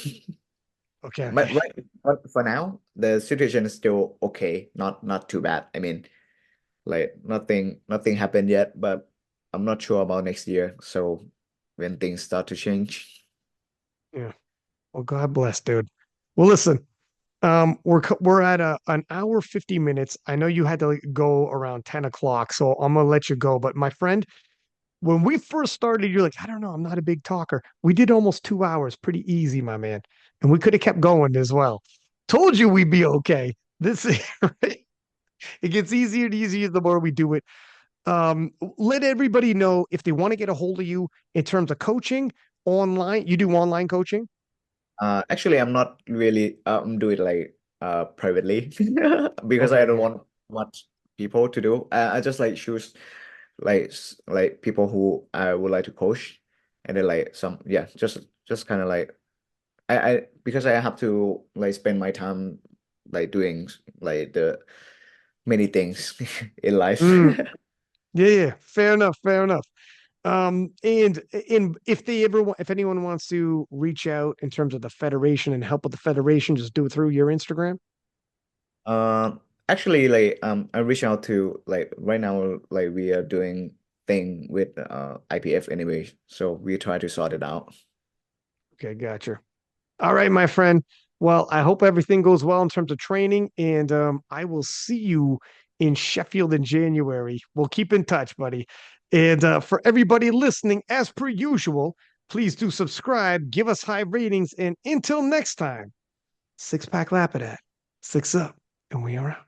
Okay, But okay. but for now, the situation is still okay, not too bad. I mean, like nothing happened yet, but I'm not sure about next year. So when things start to change, Yeah. Well, God bless, dude. Well, listen, we're at an hour 50 minutes. I know you had to go around 10 o'clock, so I'm gonna let you go. But my friend, when we first started, you're like, I don't know, I'm not a big talker. We did almost 2 hours, pretty easy, my man, and we could have kept going as well. Told you we'd be okay. This right? It gets easier and easier the more we do it. Let everybody know if they want to get a hold of you in terms of coaching online. You do online coaching? actually, I'm not really. I'm doing like privately because I Okay, don't yeah. want much people to do. I just like choose like people who I would like to coach, and then like some yeah, just kind of like I because I have to like spend my time like doing like the many things in life. Mm, yeah, fair enough, fair enough. And if they ever want, if anyone wants to reach out in terms of the federation and help with the federation, just do it through your Instagram. Uh, actually, like I reach out to like right now, like we are doing thing with IPF anyway, so we try to sort it out. Okay, gotcha. All right, my friend. Well, I hope everything goes well in terms of training, and I will see you in Sheffield in January. We'll keep in touch, buddy. And for everybody listening, as per usual, please do subscribe, give us high ratings, and until next time, six pack Lapadat, six up, and we are out.